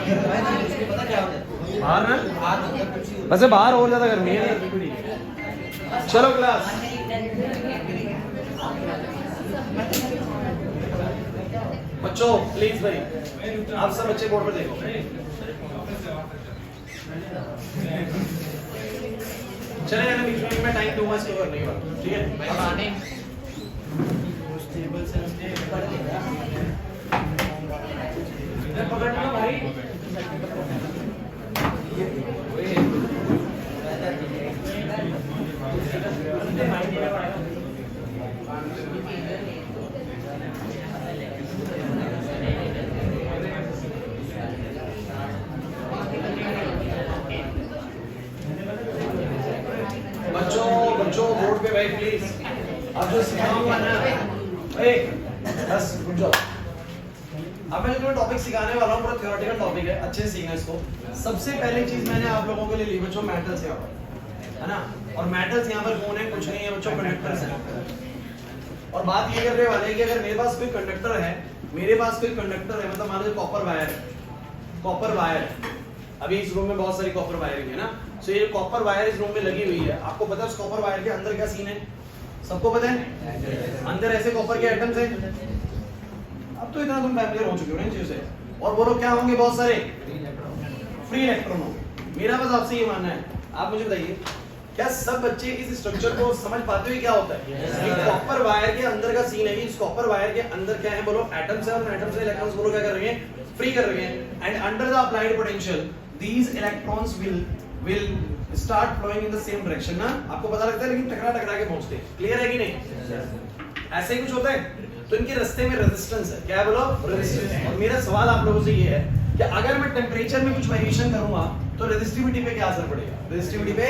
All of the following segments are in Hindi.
पता क्या होता है बाहर ना, वैसे बाहर और ज्यादा गर्मी है। चलो क्लास, बच्चों प्लीज भाई, आप सब बच्चे बोर्ड पर देखो। चले ना, बीच में मैं टाइम दूंगा इसको करने का, ठीक है? अब आने पकड़ना भाई। बच्चों बोर्ड पे भाई प्लीज, अब जो सिखाऊंगा ना, बस रुक जाओ। अब मैं जो तुम्हें टॉपिक सिखाने वाला हूँ पूरा थ्योरेटिकल टॉपिक है, अच्छे से सीखना इसको। सबसे पहली चीज मैंने आप लोगों के लिए ली बच्चों मेटल्स यहाँ पर, है ना? और मेटल्स यहाँ पर कौन है? कुछ नहीं है बच्चों, कंडक्टर्स हैं। और बात ये करने वाले हैं कि अगर मेरे पास कोई कंडक्टर है, मतलब मान लो कॉपर वायर है, कॉपर वायर, अभी इस रूम में बहुत सारी कॉपर वायरिंग है ना, सो ये कॉपर वायर इस रूम में लगी हुई है। आपको पता है उस कॉपर वायर के अंदर क्या सीन है? सबको पता है? अंदर ऐसे कॉपर के एटम्स हैं। अब तो इतना तुम फैमिलियर हो चुके हो ना इन चीजों से। और वो लोग क्या होंगे? बहुत सारे फ्री इलेक्ट्रॉन होंगे। मेरा बस आपसे ये मानना है, आप मुझे बताइए क्या सब बच्चे इस स्ट्रक्चर को समझ पाते हो क्या होता है? yes, कॉपर वायर के अंदर का सीन है। इस कॉपर वायर के अंदर क्या है बोलो? एटम्स है, और एटम्स से इलेक्ट्रॉन्स बोलो क्या कर रहे हैं? फ्री कर रहे हैं। And under the applied potential these electrons will start flowing in the same direction ना। आपको पता लगता है, लेकिन टकरा के पहुंचते हैं। क्लियर है कि नहीं? ऐसे ही कुछ होता है। तो इनके रास्ते में रेजिस्टेंस है। क्या है बोलो? रेजिस्टेंस। और मेरा सवाल आप लोगों से ये है कि अगर मैं टेम्परेचर में कुछ वेरिएशन करूंगा तो रेजिस्टिविटी पे क्या असर पड़ेगा? रेजिस्टिविटी पे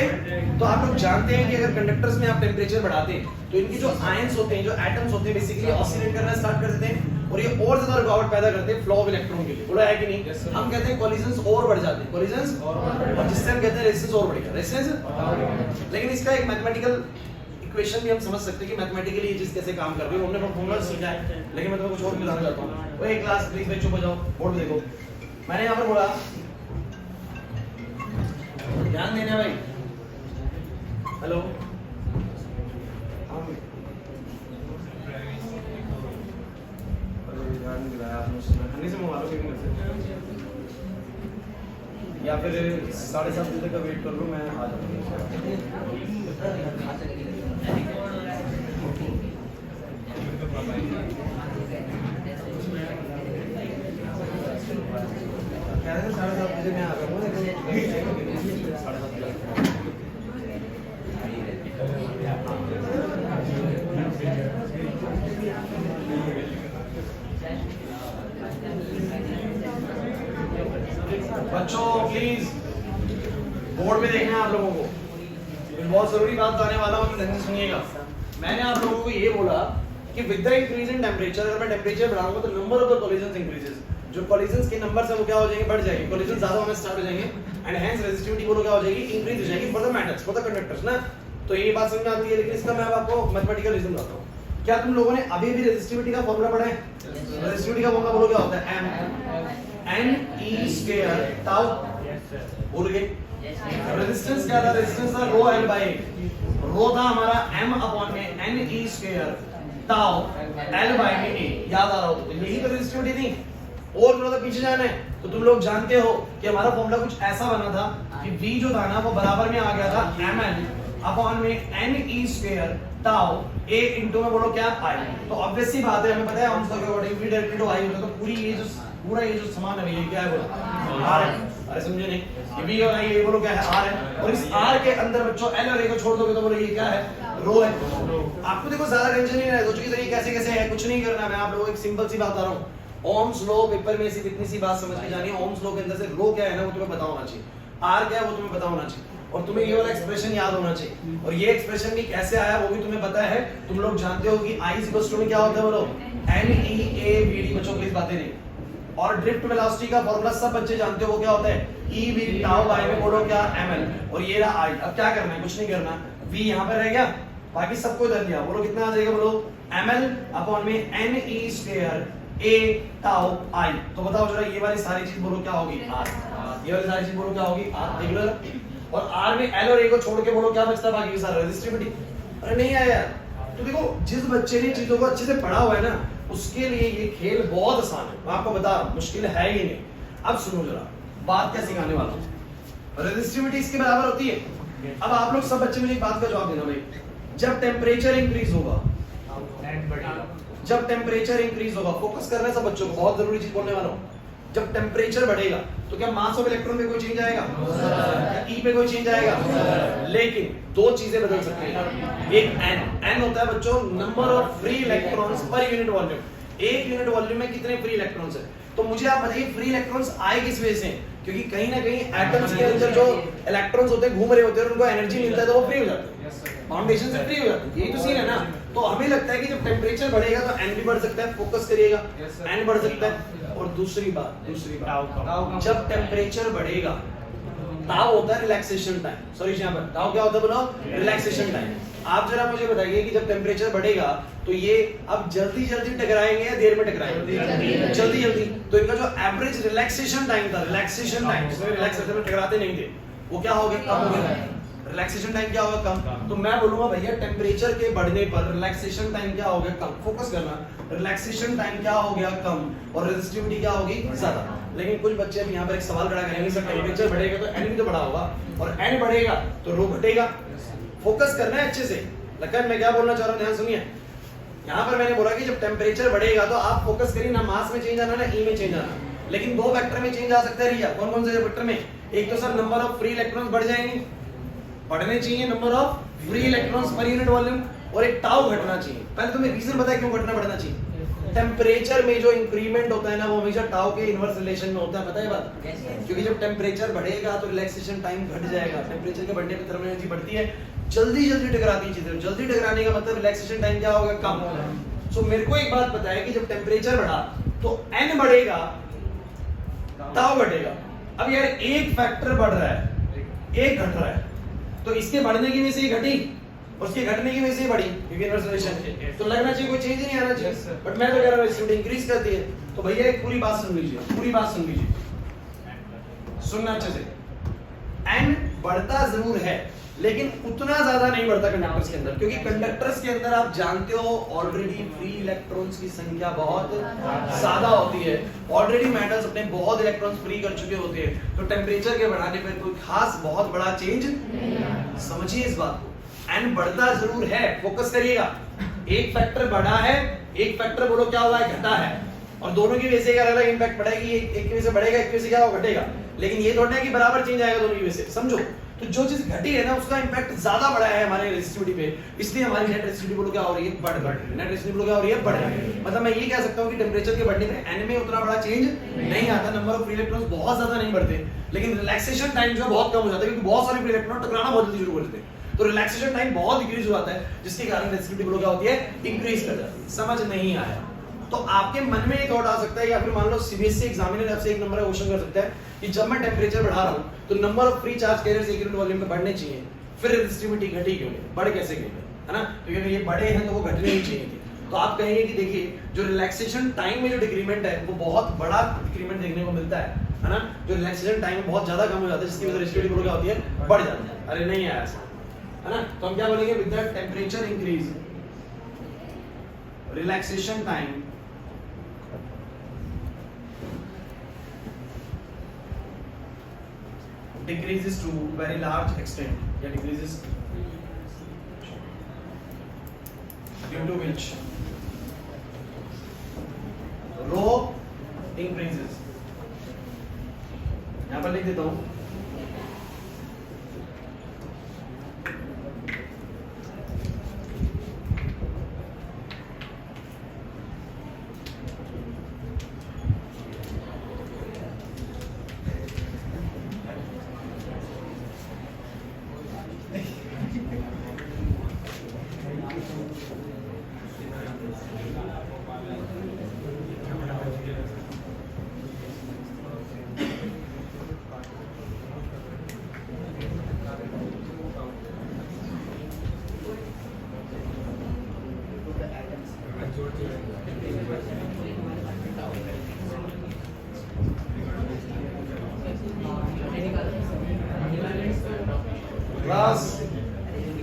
तो आप लोग जानते हैं कि अगर कंडक्टर्स में आप टेम्परेचर बढ़ाते हैं तो इनकी जो आयंस होते हैं, जो एटम्स होते हैं, बेसिकली ऑसिलेट करना स्टार्ट कर देते हैं, और ये और ज्यादा रुकावट पैदा करते हैं फ्लो ऑफ इलेक्ट्रॉन के लिए। बोला है कि नहीं? yes, हम कहते हैं कोलिजन्स और बढ़ जाते हैं, कोलिजन्स और जिससे हम कहते हैं रेजिस्टेंस और बढ़ेगा, रेजिस्टेंस। लेकिन इसका एक मैथमेटिकल इक्वेशन भी हम समझ सकते हैं कि मैथमेटिकली ये चीज कैसे काम करती है। हमने फॉर्मूला सीखा है, लेकिन मैं तुम्हें कुछ और बताना चाहता हूं। ओए क्लास प्लीज भाई चुप हो जाओ, बोर्ड पे देखो। मैंने यहां पर बोला, ध्यान देना भाई। हेलो, हनी से मंगा लो कि या फिर 7:30 बजे तक का वेट कर लो, मैं आ जाऊंगा। कह रहे थे 7:30 बजे मैं आ जाऊंगा, लेकिन 7:30 बजे बच्चों प्लीज बोर्ड में देखना है आप लोगों को। बहुत जरूरी बात बताने वाला हूं, ध्यान से सुनिएगा। मैंने आप लोगों को ये बोला कि with the increase in temperature, अगर मैं टेम्परेचर बढ़ाऊंगा तो number of the collisions increases. जो कोलिजन्स के नंबर है वो क्या हो जाएंगे? बढ़ जाएंगे। कोलिजन्स ज्यादा होने स्टार्ट हो जाएंगे एंड हेंस रेजिस्टिविटी बोलो क्या हो जाएगी? इंक्रीज हो जाएगी for the metals, for the conductors ना। तो ये बात समझ में आती है, लेकिन इसका मैं आपको मैथमेटिकल रीजन बताता हूं। क्या तुम लोगों ने अभी भी रेजिस्टिविटी का फार्मूला पढ़ा है? रेजिस्टिविटी का फार्मूला बोलो क्या होता है? M(N)(E)² ताउ। बोल गए? रेजिस्टेंस क्या था? रेजिस्टेंस था रो L बाय रो था हमारा M में N(E)² ताउ L बाय में A। याद आ रहा हो तो यही तो रेजिस्टिविटी थी। और थोड़ा सा पीछे जाना है तो तुम लोग जानते हो कि हमारा फॉर्मूला कुछ ऐसा बना था कि V जो था ना वो बराबर में आ गया था Mn में N(E)² ताउ A इनटू में बोलो क्या? I। तो ऑब्वियस सी बात है, हमें पता है हम उसका according V directly to I होता है। तो पूरा ये जो समान है ये क्या है बोलो? R है। अरे समझे नहीं? ये V और I ये बोलो क्या है? R है। और इस R के अंदर बच्चों L और A को छोड़ दोगे तो बोलो ये क्या है? रो है। आपको देखो ज्यादा टेंशन नहीं है, सोचो कि ये कैसे है, कुछ नहीं करना। मैं आप लोगों को एक सिंपल सी बात बता रहा हूँ। ओम्स लॉ पेपर में सिर्फ इतनी सी बात समझ के जानी है। ओम्स लॉ के अंदर से रो क्या है ना वो तुम्हें पता होना चाहिए, R क्या है वो तुम्हें पता होना चाहिए, और तुम्हें ये वाला एक्सप्रेशन याद होना चाहिए। और ये एक्सप्रेशन भी कैसे आया वो भी तुम्हें पता है। तुम लोग जानते हो कि I में क्या होता है बोलो? NEAVD। बच्चों प्लीज बातें नहीं। और ड्रिफ्ट वेलोसिटी का फार्मूला सब बच्चे जानते हो वो क्या होता है? EV टाउ बाय में बोलो क्या? ML। और ये रहा I। अब क्या करना है? कुछ नहीं करना। V यहाँ पे रह गया, बाकी सबको इधर लिया। बोलो कितना आ जाएगा? बोलो ML में NE² ए टाउ आई। तो बताओ जरा ये वाली सारी चीज बोलो क्या होगी आर, ये वाली सारी चीज बोलो क्या होगी आर, देख लो। और आर में एल और ए को छोड़ के बोलो क्या बचता बाकी की सारा रेजिस्टिविटी। अरे नहीं आया यार। तो देखो जिस बच्चे ने चीजों को अच्छे से पढ़ा हुआ है ना उसके लिए ये खेल बहुत आसान है, मैं आपको बता रहा हूं मुश्किल है ही नहीं। अब सुनो जरा बात क्या सिखाने वाला हूं, रेजिस्टिविटी इसके बराबर होती है। अब आप लोग सब बच्चे मुझे एक बात का जवाब देना भाई, जब टेम्परेचर इंक्रीज होगा, जब टेम्परेचर इंक्रीज होगा, फोकस करना है सब बच्चों को, बहुत जरूरी चीज बोलने वाला हूं। जब टेम्परेचर बढ़ेगा तो क्या मास ऑफ इलेक्ट्रॉन में कोई चेंज आएगा, ई पे कोई चेंज आएगा, लेकिन दो चीजें बदल सकती हैं। एक एन होता है बच्चों number of free electrons per unit volume. एक यूनिट वॉल्यूम में कितने फ्री इलेक्ट्रॉन्स है। तो मुझे आप बताइए फ्री इलेक्ट्रॉन्स आए किस वजह से, क्योंकि कहीं ना कहीं एटम्स के अंदर जो इलेक्ट्रॉन्स होते हैं घूम रहे होते हैं और उनको एनर्जी मिलता है तो वो फ्री हो जाते हैं, फाउंडेशन से फ्री हो जाते हैं। यही तो सीन है ना। तो हमें लगता है कि जब टेम्परेचर बढ़ेगा तो एन भी बढ़ सकता है, फोकस करिएगा, एन बढ़ सकता है। और दूसरी बात जब टेम्परेचर बढ़ेगा ताऊ होता है रिलैक्सेशन टाइम। सॉरी यहाँ पर ताऊ क्या होता है बोलो, रिलैक्सेशन टाइम। आप जरा मुझे बताइए कि जब टेम्परेचर बढ़ेगा तो ये अब जल्दी जल्दी टकराएंगे या देर में टकराएंगे, जल्दी जल्दी। तो इनका जो एवरेज रिलैक्सेशन टाइम था, रिलैक्सेशन टाइम जिसमें रिलैक्सेशन में टकराते नहीं थे, वो क्या हो गया, कम हो गया। रिलैक्सेशन टाइम क्या होगा, कम। तो मैं बोलूंगा भैया टेम्परेचर के बढ़ने पर रिलैक्सेशन टाइम क्या हो गया, कम। फोकस करना, रिलैक्सेशन टाइम क्या हो गया, कम, और रेजिस्टिविटी क्या होगी, ज्यादा। लेकिन कुछ बच्चे अब यहाँ पर एक सवाल खड़ा करेंगे सर टेम्परेचर बढ़ेगा तो एन भी तो बढ़ा होगा, और एन बढ़ेगा तो रो घटेगा। फोकस करना है अच्छे से। लेकिन मैं क्या बोलना चाह रहा हूँ ध्यान सुनिए। यहाँ पर मैंने बोला कि जब टेम्परेचर बढ़ेगा तो आप फोकस करिए ना मास में चेंज आना ना ई में चेंज आना, लेकिन दो वेक्टर में चेंज आ सकता है रिया। कौन कौन से वेक्टर में, एक तो sir number of free electrons बढ़ जाएंगे, बढ़ने चाहिए number of free electrons per unit volume, और एक टाउ घटना चाहिए। पहले तुम्हें रीजन बताया क्यों घटना बढ़ना चाहिए। टेम्परेचर में जो इंक्रीमेंट होता है ना वो हमेशा टाउ के इनवर्स रिलेशन में होता है, पता है बात। क्योंकि जब टेम्परेचर बढ़ेगा तो रिलैक्सेशन टाइम घट जाएगा। टेम्परेचर के बढ़ने पर थर्मल एनर्जी बढ़ती है, जल्दी जल्दी टकराती है चीजें। जल्दी टकराने का मतलब रिलैक्सेशन टाइम क्या होगा, कम। सो मेरे को एक बात पता है कि जब टेम्परेचर बढ़ा तो एन बढ़ेगा टाउ घटेगा। अब यार एक फैक्टर बढ़ रहा है, एक घट रहा है, तो इसके बढ़ने की वजह से ये घटी, उसके घटने की वजह से बढ़ी, क्योंकि इनवर्स रिलेशन है। तो लगना चाहिए कोई चेंज नहीं आना चाहिए, बट मैं तो कह रहा हूं रेजिस्टिविटी इंक्रीज करती है। तो भैया एक पूरी बात सुन लीजिए, पूरी बात सुन लीजिए, सुनना अच्छे से। एन बढ़ता जरूर है लेकिन उतना ज्यादा नहीं बढ़ता कंडक्टर्स के अंदर, क्योंकि कंडक्टर्स के अंदर आप जानते हो ऑलरेडी फ्री इलेक्ट्रॉन्स की संख्या बहुत ज्यादा होती है। ऑलरेडी मेटल्स अपने बहुत इलेक्ट्रॉन्स फ्री कर चुके होते हैं, तो टेम्परेचर के बढ़ाने पर कोई खास बहुत बड़ा चेंज, समझिए इस बात को। एन बढ़ता जरूर है, फोकस करिएगा। एक फैक्टर बढ़ा है, एक फैक्टर बोलो क्या हुआ है, घटा है, और दोनों की वजह से अलग अलग इंपैक्ट पड़ेगी। एक की वजह से बढ़ेगा, एक की वजह से क्या होगा, घटेगा। लेकिन ये थोड़ा है कि बराबर चेंज आएगा दोनों की वजह से, समझो। तो जो चीज घटी है ना उसका इंपैक्ट ज्यादा बड़ा है हमारे रेजिस्टिविटी पे, इसलिए हमारी नेट रेजिस्टिविटी बोलो क्या हो रही है, बढ़ रही है। नेट रेजिस्टिविटी बोलो क्या हो रही है, बढ़ रही है। मतलब मैं ये कह सकता हूँ कि टेम्परेचर के बढ़ने पे एन में उतना बड़ा चेंज नहीं आता, नंबर ऑफ फ्री इलेक्ट्रॉन्स बहुत ज्यादा नहीं बढ़ते, लेकिन रिलैक्सेशन टाइम जो बहुत कम हो जाता है, क्योंकि बहुत सारे फ्री इलेक्ट्रॉन टकराना बहुत जल्दी शुरू कर देते हैं। तो रिलैक्सेशन टाइम बहुत इंक्रीज हो जाता है, जिसके कारण रेजिस्टिविटी बोलो क्या होती है, इंक्रीज कर जाती है। समझ नहीं आया तो आपके मन में ये थॉट आ सकता है, या फिर मान लो सीबीएसई एग्जामिनर आपसे एक नंबर का क्वेश्चन कर सकता है कि जब मैं टेम्परेचर बढ़ा रहा हूं तो number of free charge carriers एक यूनिट वॉल्यूम में बढ़ने चाहिए, फिर रेजिस्टिविटी घटी क्यों नहीं, बढ़ कैसे गई है ना। तो क्योंकि ये बड़े हैं तो वो घटने ही चाहिए थी। तो आप कहेंगे कि देखिए जो रिलैक्सेशन टाइम में जो डिक्रीमेंट है वो बहुत बड़ा डिक्रीमेंट देखने को मिलता है ना। जो रिलैक्सेशन टाइम में बहुत ज्यादा कम हो जाता है, जिसकी वजह से रेजिस्टिविटी क्या होती है, बढ़ जाती है। अरे नहीं आया ऐसा, है ना। तो हम क्या बोलेंगे, with the temperature increase relaxation time decreases to very large extent, या decreases due to which rho increases। यहाँ पर लिख देता हूँ,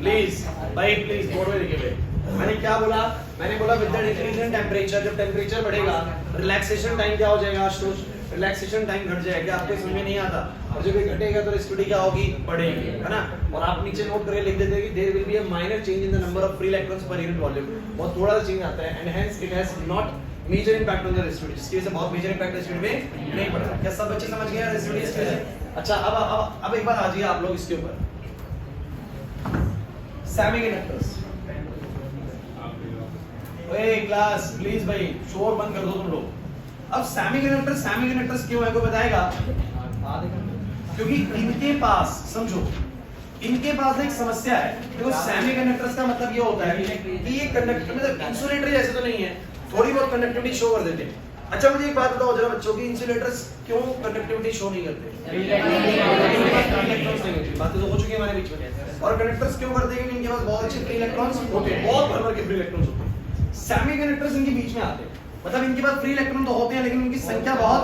प्लीज भाई प्लीज बोर्ड में लिखे हुए। मैंने क्या बोला? मैंने बोला with the decrease in temperature, जब टेम्परेचर बढ़ेगा रिलैक्सेशन टाइम क्या हो जाएगा? रिलैक्सेशन टाइम घट जाएगा। आपको समझ में नहीं आता? और जब ये घटेगा तो रेसिस्टिविटी क्या होगी? बढ़ेगी, है ना? और आप नीचे नोट करके लिख देते हैं कि there will be a minor change in the number of free electrons per unit volume. बहुत थोड़ा सा चेंज आता है and hence it has not major impact on the resistivity, जिसकी वजह से बहुत मेजर इंपैक्ट रेसिस्टिविटी में नहीं पड़ता। क्या सब बच्चे समझ गए रेसिस्टिविटी इसके वजह? अच्छा अब एक बार आ जाइए आप लोग इसके ऊपर सेमीकंडक्टर्स। ओए क्लास प्लीज भाई शोर बंद कर दो तुम लोग। अब सेमीकंडक्टर्स क्यों है कोई बताएगा? क्योंकि इनके पास समझो, इनके पास एक समस्या है। देखो सेमीकंडक्टर्स का मतलब ये होता है कि ये कंडक्टर मतलब इंसुलेटर जैसे तो नहीं है, थोड़ी बहुत कंडक्टिविटी शो कर देते हैं। अच्छा मुझे एक बात बताओ जरा बच्चों की, इंसुलेटर्स क्यों कंडक्टिविटी शो नहीं करते? इलेक्ट्रॉन्स नहीं होती, बातें तो हो चुकी है हमारे बीच में। और कंडक्टर्स क्यों करते हैं? क्योंकि इनके पास बहुत अच्छे फ्री इलेक्ट्रॉन्स होते हैं, बहुत भर के फ्री इलेक्ट्रॉन्स होते हैं। सेमीकंडक्टर्स इनके बीच में आते हैं, मतलब इनके पास फ्री इलेक्ट्रॉन तो होते हैं लेकिन उनकी संख्या बहुत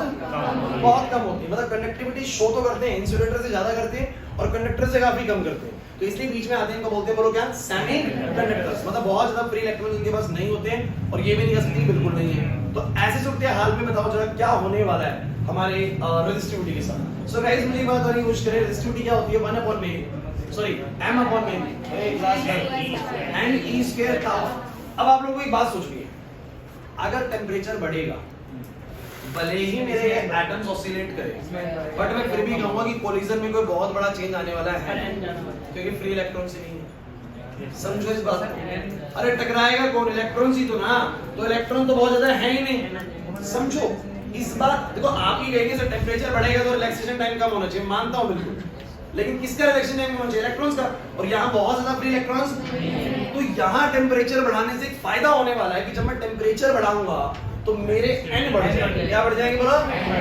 कम होती है। मतलब कंडक्टिविटी शो तो करते हैं, इंसुलेटर से ज्यादा करते हैं और कंडक्टर से काफी कम करते हैं, तो इसलिए बीच में आते हैं। इनको बोलते हैं, बोलो क्या? सेमीकंडक्टर्स। मतलब बहुत ज्यादा फ्री इलेक्ट्रॉन इनके पास नहीं होते हैं और ये भी नहीं कह सकती बिल्कुल नहीं है। तो ऐसे सूरत हाल में बताओ जरा क्या होने वाला है हमारे रेजिस्टिविटी के साथ। सो गाइस मुझे बात करनी कोशिश करें, रेजिस्टिविटी क्या होती है? 1/m, sorry m/m and e square tau. अब आप लोगों को एक बात सोचिए, अगर टेम्परेचर बढ़ेगा, भले ही मेरे एटम्स ऑसिलेट करें, बट मैं फिर भी कहूंगा कि कोलिजन में कोई बहुत बड़ा चेंज आने वाला है, क्योंकि फ्री इलेक्ट्रॉन से नहीं है। समझो इस बात को। अरे टकराएगा कौन? इलेक्ट्रॉन ही तो ना, तो इलेक्ट्रॉन तो बहुत ज्यादा है ही नहीं। समझो इस बात। देखो आप ही कहेंगे सर टेम्परेचर बढ़ेगा तो रिलैक्सेशन टाइम कम होना चाहिए, मानता हूं बिल्कुल, लेकिन किसका रिलैक्सेशन टाइम होना चाहिए? इलेक्ट्रॉन्स का। और यहाँ बहुत ज्यादा फ्री इलेक्ट्रॉन्स, तो यहाँ टेम्परेचर बढ़ाने से एक फायदा होने वाला है कि जब मैं टेम्परेचर बढ़ाऊंगा तो मेरे n बढ़ जाएंगे। क्या बढ़ जाएंगे बोलो?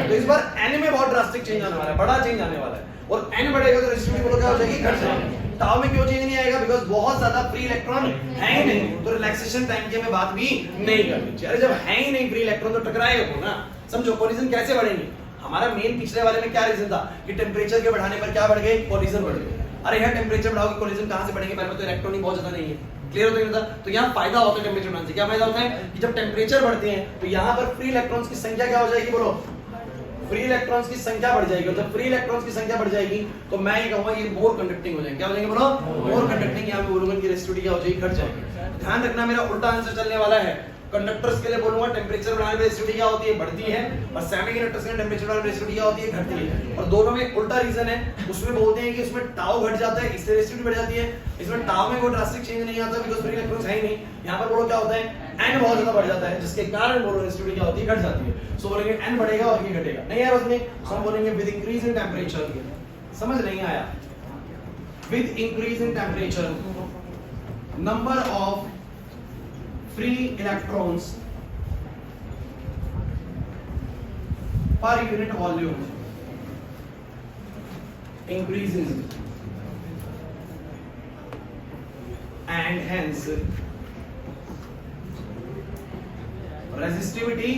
तो इस बार n में बहुत ड्रास्टिक चेंज आने वाला है, बड़ा चेंज आने वाला है। और n बढ़ेगा तो रेसिस्टिविटी बोलो क्या हो जाएगी? घट जाएगी। टाउ में क्यों चेंज नहीं आएगा? बिकॉज़ बहुत ज्यादा फ्री इलेक्ट्रॉन है ही नहीं, तो रिलैक्सेशन टाइम की हमें बात भी नहीं करनी चाहिए। अरे जब है ही नहीं फ्री इलेक्ट्रॉन तो टकराएगा कौन ना? समझो कोलिजन कैसे बढ़ेंगे? हमारा मेन पिछले वाले में क्या रीजन था कि टेम्परेचर के बढ़ाने पर क्या बढ़ गए? कोलिजन बढ़ गए। अरे यार टेम्परेचर बढ़ाओगे कोलिजन कहां से बढ़ेंगे? पहले तो इलेक्ट्रॉन ही बहुत ज्यादा नहीं है, क्लियर होता है। तो यहाँ फायदा होता है टेम्परेचर बढ़ाने से। क्या फायदा होता है कि जब टेम्परेचर बढ़ते हैं तो यहाँ पर फ्री इलेक्ट्रॉन्स की संख्या क्या हो जाएगी? बोलो फ्री इलेक्ट्रॉन्स की संख्या बढ़ जाएगी। और जब फ्री इलेक्ट्रॉन्स की संख्या बढ़ जाएगी तो मैं ये कहूंगा ये मोर कंडक्टिंग हो जाएंगे। क्या हो जाएंगे? बोलो मोर कंडक्टिंग। यहाँ पे बोलूंगा कि रेसिस्टिविटी क्या हो जाएगी? घट जाएगी। ध्यान रखना मेरा उल्टा आंसर चलने वाला है। कंडक्टर्स के लिए बोलूंगा टेम्परेचर बढ़ाने पर रेसिस्टिविटी क्या होती है? बढ़ती है, और सेमीकंडक्टर्स के लिए टेम्परेचर बढ़ाने पर रेसिस्टिविटी क्या होती है? घटती है। और दोनों में उल्टा रीजन है। उसमें बोलते हैं कि उसमें टाउ घट जाता है इससे रेसिस्टिविटी बढ़ जाती है, इसमें टाउ में कोई ड्रास्टिक चेंज नहीं आता बिकॉज़ फ्री इलेक्ट्रॉन्स है ही नहीं। यहाँ पर बोलो क्या होता है? n बहुत ज्यादा बढ़ जाता है, जिसके कारण बोलो रेसिस्टिविटी क्या होती है? घट जाती है। सो बोलेंगे n बढ़ेगा और ये घटेगा। नहीं यार उसमें सो हम बोलेंगे विद इंक्रीज इन टेम्परेचर। समझ नहीं आया? With increase in temperature number of free electrons per unit volume increases and hence resistivity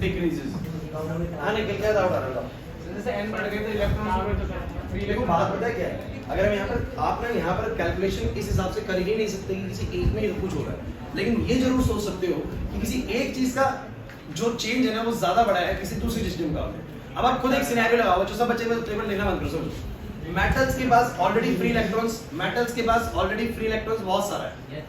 decreases। निकल क्या डाउट आ रहा था? जैसे n बढ़ गए तो इलेक्ट्रॉन फ्री। देखो बात पता है क्या है, अगर हम यहाँ पर आप ना यहाँ पर कैलकुलेशन इस हिसाब से कर ही नहीं सकते कि किसी एक में ही कुछ हो रहा है, लेकिन ये जरूर सोच सकते हो कि किसी एक चीज का जो चेंज है ना वो ज्यादा बड़ा है किसी दूसरी चीज के मुकाबले। अब आप खुद एक सिनेरियो लगाओ, बच्चों सब बच्चे में टेबल लेना बंद करो। समझो मेटल्स के पास ऑलरेडी फ्री इलेक्ट्रॉन्स, मेटल्स के पास ऑलरेडी फ्री इलेक्ट्रॉन्स बहुत सारा है,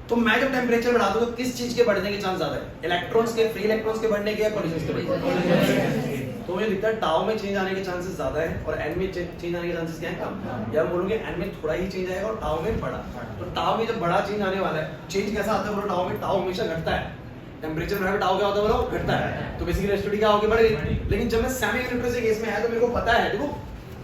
तो मैं जब टेम्परेचर बढ़ा दूं तो किस चीज के बढ़ने के चांस ज्यादा है? इलेक्ट्रॉन्स के, फ्री इलेक्ट्रॉन्स के बढ़ने के या कोलिजन के बढ़ने? तो मुझे दिखता है टाउ में चेंज आने के चांसेस ज्यादा है और n में चेंज आने के चांसेस क्या है? कम। या बोलूंगे n में थोड़ा ही चेंज आएगा और टाउ में बड़ा। तो टाउ में जब बड़ा चेंज आने वाला है, चेंज कैसा आता है बोलो? टाउ में टाउ हमेशा घटता है, टेम्परेचर बढ़ने पर टाउ क्या होता है बोलो? घटता है। तो बेसिकली रेसिस्टिविटी क्या होगी? बढ़ेगी। लेकिन जब मैं सेमीकंडक्टर के केस में है तो मेरे को पता है, देखो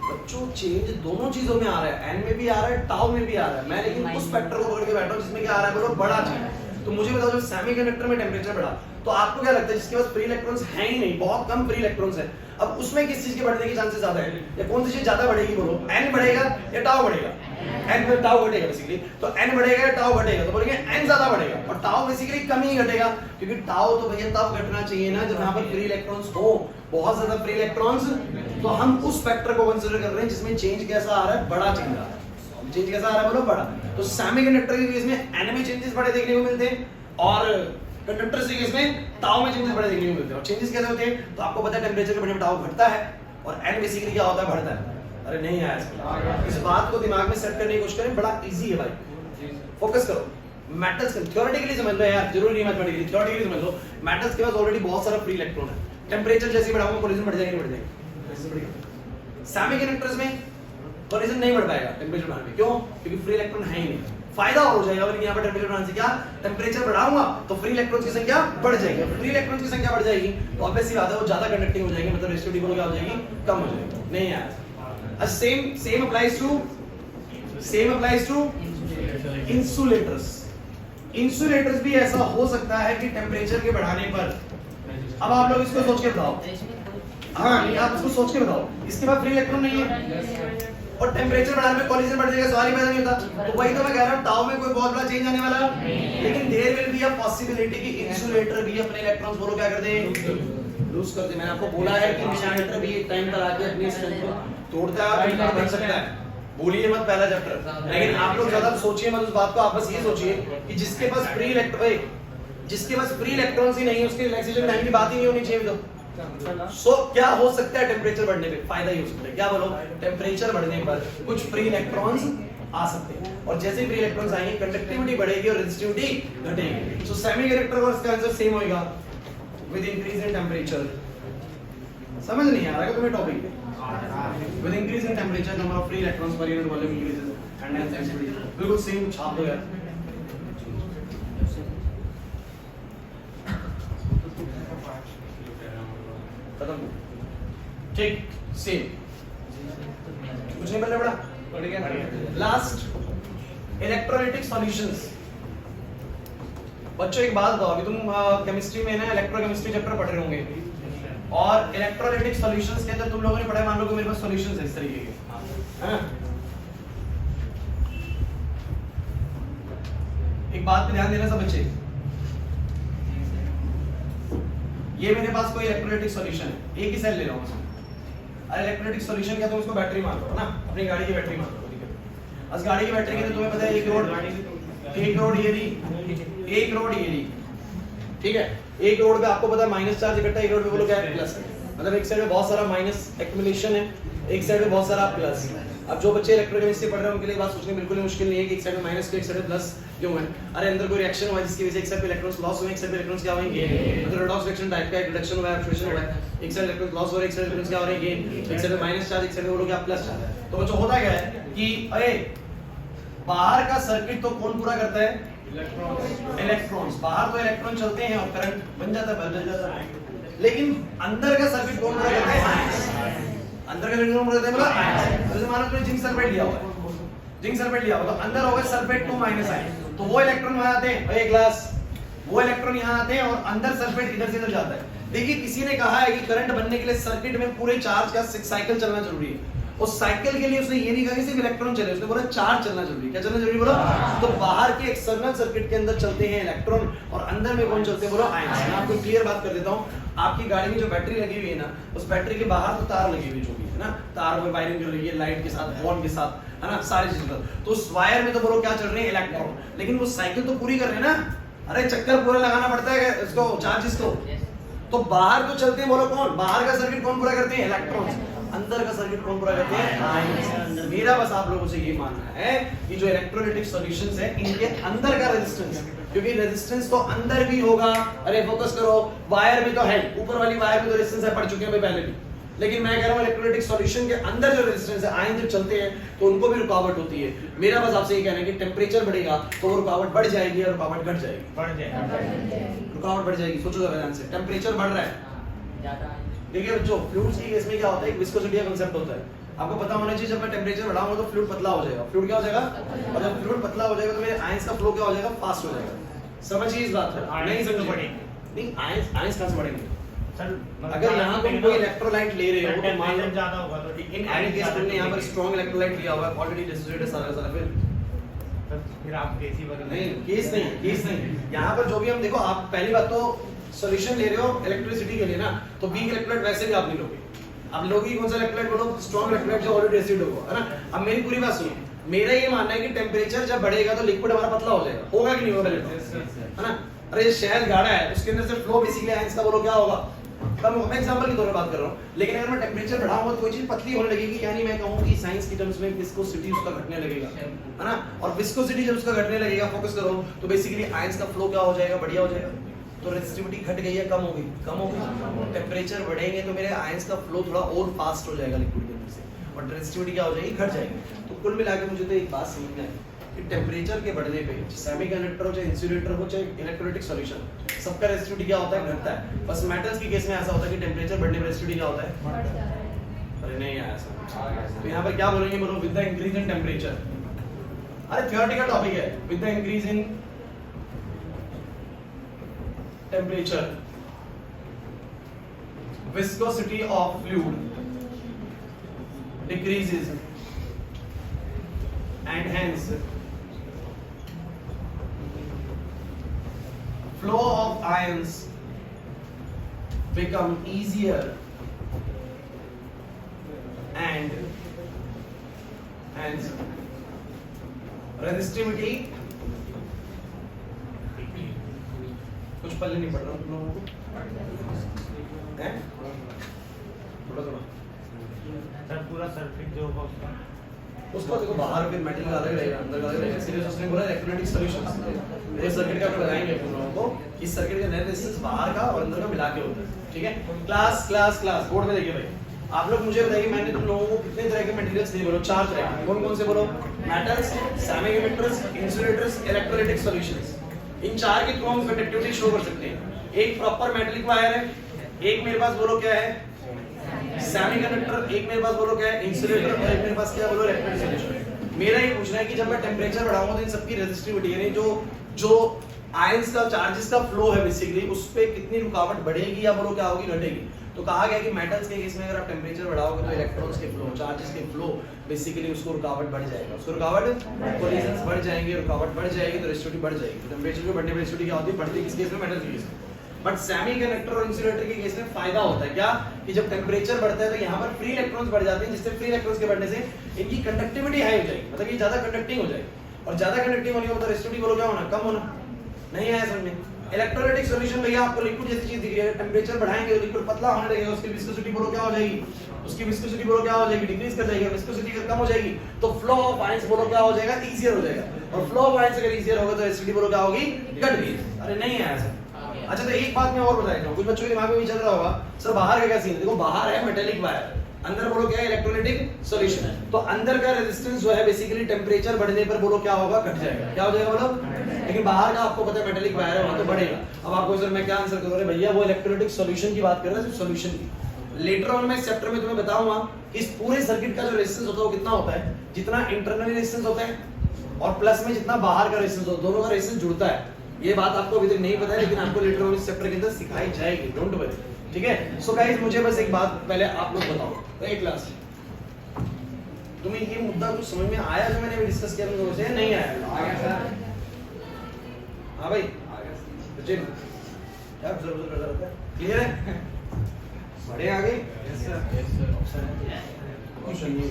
बच्चों चेंज दोनों चीजों में आ रहा है, n में भी आ रहा है, टाउ में भी आ रहा है। मैं लेकिन उस फैक्टर को पकड़ के बैठा हूं जिसमें क्या आ रहा है बोलो? बड़ा चेंज। तो मुझे बताओ जब सेमीकंडक्टर में टेम्परेचर बढ़ा तो आपको क्या लगता है जिसके पास फ्री इलेक्ट्रॉन्स हैं ही नहीं, बहुत कम फ्री इलेक्ट्रॉन्स हैं, अब उसमें किस चीज के बढ़ने के चांसेस ज्यादा है? या कौन सी चीज ज्यादा बढ़ेगी बोलो? n बढ़ेगा या टाउ बढ़ेगा? n में टाउ घटेगा बेसिकली। तो n बढ़ेगा या टाउ घटेगा? तो बोलेंगे n ज्यादा बढ़ेगा और टाउ बेसिकली कम ही घटेगा, क्योंकि टाउ तो भैया तब घटना चाहिए ना जब यहाँ पर फ्री इलेक्ट्रॉन्स हो। बहुत ज्यादा फ्री इलेक्ट्रॉन्स, तो हम उस फैक्टर को कंसीडर कर रहे हैं जिसमें चेंज कैसा आ रहा है, बड़ा चेंज आ रहा है। चेंज कैसा आ रहा है बोलो, बड़ा। तो सेमीकंडक्टर के केस में एन में चेंजेस बड़े देखने को मिलते हैं और कंडक्टर के केस में ताऊ में चेंजेस बड़े देखने को मिलते हैं। और चेंजेस कैसे होते हैं, तो आपको पता है टेंपरेचर के बढ़ने में ताऊ घटता है और एन बेसिकली क्या होता है, बढ़ता है। अरे नहीं आया इसमें, इस बात को दिमाग में सेट करने की कोशिश करें, बड़ा इजी है भाई, फोकस करो। मेटल्स थ्योरेटिकली समझ लो यार, जरूरी नहीं मैथमेटिकली, थ्योरेटिकली समझ लो। मेटल्स के पास ऑलरेडी बहुत सारा फ्री इलेक्ट्रॉन है, टेंपरेचर जैसे बढ़ाऊंगा कोलिजन बढ़ जाएगी, नहीं बढ़ जाएगी। सेमीकंडक्टर्स में कोलिजन नहीं बढ़ पाएगा टेंपरेचर बढ़ाने में, क्यों? क्योंकि फ्री इलेक्ट्रॉन है ही नहीं। फायदा हो जाएगा लेकिन यहाँ पर टेंपरेचर बढ़ाने से क्या, टेंपरेचर बढ़ाऊंगा तो फ्री इलेक्ट्रॉन्स की संख्या बढ़ जाएगी। फ्री इलेक्ट्रॉन्स की संख्या बढ़ जाएगी तो ऑब्वियस सी बात है वो ज्यादा कंडक्टिंग हो जाएगी, मतलब रेसिस्टिविटी क्या हो जाएगी, कम हो जाएगी। नहीं आया। Same applies to insulators. Insulators भी ऐसा हो सकता है कि टेम्परेचर के बढ़ाने पर, अब आप लोग इसको सोच के बताओ, हाँ आप इसको सोच के बताओ, इसके बाद फ्री इलेक्ट्रॉन नहीं है और टेम्परेचर बढ़ाने पे कोलिजन बढ़ जाएगा, सवाल ही पैदा नहीं होता। तो वही तो मैं कह रहा हूँ, ताऊ में कोई बहुत बड़ा चेंज आने वाला, लेकिन there will be a possibility कि इंसुलेटर भी अपने इलेक्ट्रॉन्स बोलो क्या कर दे, लूज कर दे। मैंने आपको बोला है कि इंसुलेटर भी एक टाइम पर आके अपनी स्ट्रेंथ को तोड़ता है, बन सकता है। भूलिए मत पहला चैप्टर, लेकिन आप लोग ज्यादा सोचिए मत उस बात को। आप बस ये सोचिए कि जिसके पास फ्री इलेक्ट्रॉन्स ही नहीं, उसके रिलैक्सेशन टाइम की बात ही नहीं होनी चाहिए। तो सो क्या हो सकता है टेम्परेचर बढ़ने पे, फायदा ही हो सकता है। क्या बोलो, टेम्परेचर बढ़ने पर कुछ फ्री इलेक्ट्रॉन्स आ सकते हैं और जैसे फ्री इलेक्ट्रॉन्स आएंगे कंडक्टिविटी बढ़ेगी और रेजिस्टिविटी घटेगी। सो सेमीकंडक्टर का इसका आंसर सेम होगा विद इंक्रीज इन टेम्परेचर। समझ नहीं आ रहा है तुम्हें topic? With increase in temperature, number of free electrons per unit volume increases and hence density. बिल्कुल सेम छाप दो यार। खत्म। ठीक, सेम। कुछ नहीं पहले बड़ा? बढ़ गया। Last, electrolytic solutions. बच्चों एक बात बताओ, अभी तुम केमिस्ट्री में ना इलेक्ट्रोकेमिस्ट्री चैप्टर पढ़ रहे होंगे और इलेक्ट्रोलाइटिक सॉल्यूशंस के अंदर तुम लोगों ने पढ़ा है, मान लो कि मेरे पास सॉल्यूशंस है इस तरीके के, है ना? एक बात पे ध्यान देना सब बच्चे, ये मेरे पास कोई इलेक्ट्रोलाइटिक सॉल्यूशन है, एक ही सेल ले रहा हूं उसमें। अरे इलेक्ट्रोलाइटिक सॉल्यूशन क्या, तुम इसको बैटरी मान लो ना, अपनी गाड़ी की बैटरी मान लो। ठीक है, आज गाड़ी की बैटरी के लिए तुम्हें पता है 1 रोड ये दी, 1 रोड ये दी, ठीक है। एक रोड पे आपको पता है माइनस चार्ज इकट्ठा, एक रोड पे बोलो क्या है, प्लस। मतलब एक साइड में बहुत सारा माइनस एक्युमुलेशन है, एक साइड में बहुत सारा प्लस। अब जो बच्चे इलेक्ट्रोकेमिस्ट्री पढ़ रहे हैं उनके लिए बात सोचनी बिल्कुल ही मुश्किल नहीं है कि एक साइड में माइनस एक साइड में प्लस क्यों है। अरे अंदर कोई रिएक्शन हुआ जिसकी वजह से एक साइड पे इलेक्ट्रॉन्स लॉस हुए, एक साइड पे इलेक्ट्रॉन्स क्या होंगे, मतलब रेडॉक्स रिएक्शन टाइप का, एक रिडक्शन हुआ है, ऑक्सीडेशन हुआ है, एक साइड इलेक्ट्रॉन्स लॉस हो रहे हैं, एक साइड इलेक्ट्रॉन्स क्या हो रहे हैं, गेन। एक साइड में माइनस चार्ज, एक साइड में बोलो क्या प्लस चार्ज। तो बच्चों होता क्या है कि अरे बाहर का सर्किट तो कौन पूरा करता है, इलेक्ट्रॉन्स। बाहर तो इलेक्ट्रॉन चलते हैं और करंट बन जाता है, बदल जाता है, लेकिन अंदर का सर्किट कौन पूरा करता है, अंदर का सर्किट कौन पूरा करता है। जैसे मानो तुमने जिंक सल्फेट लिया हुआ है, जिंक सल्फेट लिया हुआ तो अंदर होगा सल्फेट 2 माइनस आए, तो वो इलेक्ट्रॉन वहां आते हैं, एक ग्लास वो इलेक्ट्रॉन यहां आते हैं और अंदर सल्फेट इधर से इधर जाता है। देखिए किसी ने कहा है कि करंट बनने के लिए सर्किट में पूरे चार्ज का साइकिल चलना जरूरी है। उस साइकिल के लिए उसने ये नहीं कहा कि सिर्फ इलेक्ट्रॉन चले, उसने बोला चार्ज चलना जरूरी है। क्या चलना जरूरी बोला? तो बाहर के एक्सटर्नल सर्किट के अंदर चलते हैं इलेक्ट्रॉन और अंदर में कौन चलते हैं बोलो, आयंस। मैं आपको क्लियर बात कर देता हूं, आपकी गाड़ी में जो बैटरी लगी हुई है ना, उस बैटरी के बाहर तो तार लगी हुई जो भी है ना, तार में वायरिंग जो लगी है लाइट के साथ, बॉन्ड के साथ, है ना, सारी चीजें। तो उस वायर में तो बोलो क्या चल रहे हैं, इलेक्ट्रॉन, लेकिन वो साइकिल तो पूरी कर रहे हैं ना। अरे चक्कर पूरा लगाना पड़ता है इसको, चार्जेस को। तो बाहर तो चलते हैं बोलो कौन, बाहर का सर्किट कौन पूरा करते हैं, इलेक्ट्रॉन्स। अंदर का सर्किट कौन पूरा करते हैं, आयंस। मेरा बस आप लोगों से ये मानना है कि जो इलेक्ट्रोलाइटिक सॉल्यूशंस है इनके अंदर का रेजिस्टेंस, क्योंकि रेजिस्टेंस तो अंदर भी होगा। अरे फोकस करो, वायर में तो है, ऊपर वाली वायर में तो रेजिस्टेंस है, पढ़ चुके हैं पहले भी, लेकिन मैं कह रहा हूं इलेक्ट्रोलाइटिक सॉल्यूशन के अंदर जो रेजिस्टेंस है, आयन जब चलते हैं तो उनको भी रुकावट होती है। मेरा बस आपसे ये कहना है कि टेंपरेचर बढ़ेगा तो वो रुकावट बढ़ जाएगी और रुकावट घट जाएगी, रुकावट बढ़ जाएगी। सोचो जरा ध्यान से, टेंपरेचर बढ़ रहा है, देखिए बच्चों फ्लूइड्स की केस में क्या होता है, एक विस्कोसिटी का कांसेप्ट होता है। आपको पता होना चाहिए जब मैं टेंपरेचर बढ़ाऊंगा तो फ्लूइड पतला हो जाएगा। फ्लूइड क्या हो जाएगा, और जब फ्लूइड पतला हो जाएगा तो मेरे आयंस का फ्लो क्या हो जाएगा, फास्ट हो जाएगा। समझिए इस बात को, नहीं समझ पड़ेगी, नहीं आयंस कहां से बढ़ेंगे सर। अगर यहां पे कोई इलेक्ट्रोलाइट ले रहे हो तो मान लो ज्यादा होगा, तो इन आयन केस में यहां पर स्ट्रांग इलेक्ट्रोलाइट लिया हुआ है, ऑलरेडी डिसोसिएटेड सारा फिर आप केस ही बदल नहीं, केस नहीं, केस नहीं। यहां पर जो भी हम देखो, आप पहली बात तो सॉल्यूशन ले रहे हो इलेक्ट्रिसिटी के लिए ना, तो वीक इलेक्ट्रोलाइट वैसे भी आप नहीं लोगे। आप लोगे कौन सा इलेक्ट्रोलाइट बोलो? स्ट्रॉन्ग इलेक्ट्रोलाइट जो ऑलरेडी एसिड होगा, है ना। अब मेरी पूरी बात सुनो, मेरा ये मानना है कि टेम्परेचर जब बढ़ेगा तो लिक्विड हमारा पतला हो जाएगा, होगा कि नहीं होगा? है ना। अरे ये शहद गाढ़ा है, उसके अंदर से फ्लो बेसिकली आयंस का बोलो क्या होगा? कम होगा। मैं एग्जांपल के तौर पे बात कर रहा हूं, लेकिन अगर मैं टेम्परेचर बढ़ाऊंगा तो कोई चीज पतली होने लगेगी, यानी मैं कहूं कि साइंस की टर्म्स में विस्कोसिटी उसका घटने लगेगा, है ना। और विस्कोसिटी जब उसका घटने लगेगा, फोकस करो, तो बेसिकली आयंस का फ्लो क्या हो जाएगा? बढ़िया हो जाएगा। तो रेजिस्टिविटी घट गई है, कम हो गई? कम हो गई। टेम्परेचर बढ़ेंगे तो मेरे आयंस का फ्लो थोड़ा और फास्ट हो जाएगा लिक्विड के अंदर से, और रेजिस्टिविटी क्या हो जाएगी? घट जाएगी। तो कुल मिला के मुझे तो एक बात समझना है कि टेम्परेचर के बढ़ने पे सेमीकंडक्टर हो, चाहे इंसुलेटर हो, चाहे इलेक्ट्रोलाइटिक सॉल्यूशन, सबका रेजिस्टिविटी क्या होता है? घटता है। बस मेटल्स की केस में ऐसा होता है कि टेम्परेचर बढ़ने पर रेजिस्टिविटी क्या होता है? अरे नहीं आया ऐसा। तो यहाँ पर क्या बोलेंगे? बोलो with the increase in temperature. अरे थ्योरेटिकल टॉपिक है। With the increase in temperature viscosity of fluid decreases and hence flow of ions become easier and hence resistivity कुछ पल्ले नहीं पड़ रहा तुम लोगों को, हैं? थोड़ा सर पूरा सर्किट जो होगा उसका देखो, बाहर फिर मेटल का अलग रहेगा, अंदर का अलग रहेगा। सीरियस उसने बोला इलेक्ट्रोलाइटिक सॉल्यूशंस, ये सर्किट का बताएंगे तुम लोगों को, इस सर्किट का नेट रेजिस्टेंस बाहर का और अंदर का मिला के होता है, ठीक है। क्लास क्लास क्लास बोर्ड में देखिए भाई, आप लोग मुझे बताइए मैंने तुम लोगों को कितने तरह के मटेरियल्स दिए? बोलो 4 तरह के। कौन कौन से बोलो? Metals, semiconductors, insulators, electrolytic solutions. इन 4 के थ्रू हम कंडक्टिविटी शो कर सकते हैं। एक प्रॉपर मेटालिक वायर है, एक मेरे पास बोलो क्या है? सेमीकंडक्टर, एक मेरे पास बोलो क्या है? इंसुलेटर, और एक मेरे पास क्या बोलो? Electrolytic solution. मेरा ये पूछना है कि जब मैं टेम्परेचर बढ़ाऊंगा तो इन सबकी रेजिस्टिविटी यानी जो आयंस का चार्जेस का फ्लो है बेसिकली उस पे कितनी रुकावट बढ़ेगी या बोलो क्या होगी? घटेगी। तो कहा गया कि मेटल्स के केस में अगर आप टेम्परेचर बढ़ाओगे तो इलेक्ट्रॉन्स के फ्लो, चार्जेस के फ्लो बेसिकली उसको रुकावट बढ़ जाएगा, उसको रुकावट कोलिजन्स बढ़ जाएंगे, रुकावट बढ़ जाएगी तो रेजिस्टिविटी बढ़ जाएगी। तो टेम्परेचर के बढ़ने पे रेजिस्टिविटी क्या होती है? बढ़ती। किस केस में? मेटल के केस में। बट सेमीकंडक्टर और इंसुलेटर के केस में फायदा होता है क्या? कि जब टेम्परेचर बढ़ता है तो यहाँ पर फ्री इलेक्ट्रॉन्स बढ़ जाते हैं, जिससे फ्री इलेक्ट्रॉन्स के बढ़ने से इनकी कंडक्टिविटी हाई हो जाएगी, मतलब ये ज्यादा कंडक्टिंग हो जाएगी। और ज्यादा कंडक्टिंग होने का मतलब रेजिस्टिविटी बोलो क्या होना? कम होना। नहीं आया समझ में? इलेक्ट्रोलाइटिक सॉल्यूशन भैया आपको लिक्विड जैसी चीज दिख रही है, टेम्परेचर बढ़ाएंगे तो लिक्विड पतला होने लगेगा, उसकी विस्कोसिटी बोलो क्या हो जाएगी? उसकी विस्कोसिटी बोलो क्या हो जाएगी? डिक्रीज कर जाएगी। विस्कोसिटी अगर कम हो जाएगी तो फ्लो ऑफ आयंस बोलो क्या हो जाएगा? इजियर हो जाएगा। और फ्लो ऑफ आयंस अगर इजियर होगा तो रेजिस्टिविटी बोलो क्या होगी? घट गई। अरे नहीं आया सर। अच्छा तो एक बात मैं और बता देता हूं, कुछ बच्चों के दिमाग में भी चल रहा होगा सर बाहर का क्या सीन है? देखो बाहर है मेटालिक वायर, अंदर बोलो क्या है? इलेक्ट्रोलाइटिक सॉल्यूशन है। तो अंदर का रेजिस्टेंस जो है बेसिकली टेम्परेचर बढ़ने पर बोलो क्या होगा? घट जाएगा। क्या हो जाएगा बोलो? लेकिन बाहर का आपको पता है मेटालिक वायर है, वहां तो बढ़ेगा। अब आपको सर मैं क्या आंसर करूं? अरे भैया वो इलेक्ट्रोलाइटिक सॉल्यूशन की बात कर रहा है, सिर्फ सॉल्यूशन की। लेटर ऑन मैं इस चैप्टर में तुम्हें बताऊंगा इस पूरे सर्किट का जो रेजिस्टेंस होता है वो कितना होता है, जितना इंटरनल रेजिस्टेंस होता है और प्लस में जितना बाहर का रेजिस्टेंस होता है, दोनों का रेजिस्टेंस जुड़ता है। ये बात आपको अभी तक नहीं पता है, लेकिन आपको लेटर ऑन इस चैप्टर के अंदर सिखाई जाएगी, डोंट वरी, ठीक है। सो गाइस मुझे बस एक बात पहले आप लोग बताओ, तो एक क्लास तुम्हें ये मुद्दा कुछ समझ में आया जो मैंने अभी डिस्कस किया? तुमको से नहीं आया? आ गया सर। हां भाई आ गया। जी क्या ऑब्जर्व कर रहा था? क्लियर है? बड़े आ गए? Yes sir. Yes sir. Option नहीं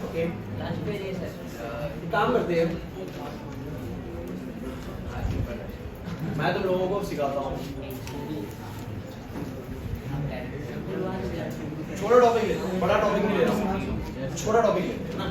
ओके लंच पे नहीं सर, काम करते हैं मैं तुम लोगों को सिखाता हूँ। छोटा टॉपिक ले, बड़ा टॉपिक नहीं ले रहा हूँ, छोटा टॉपिक ले ना।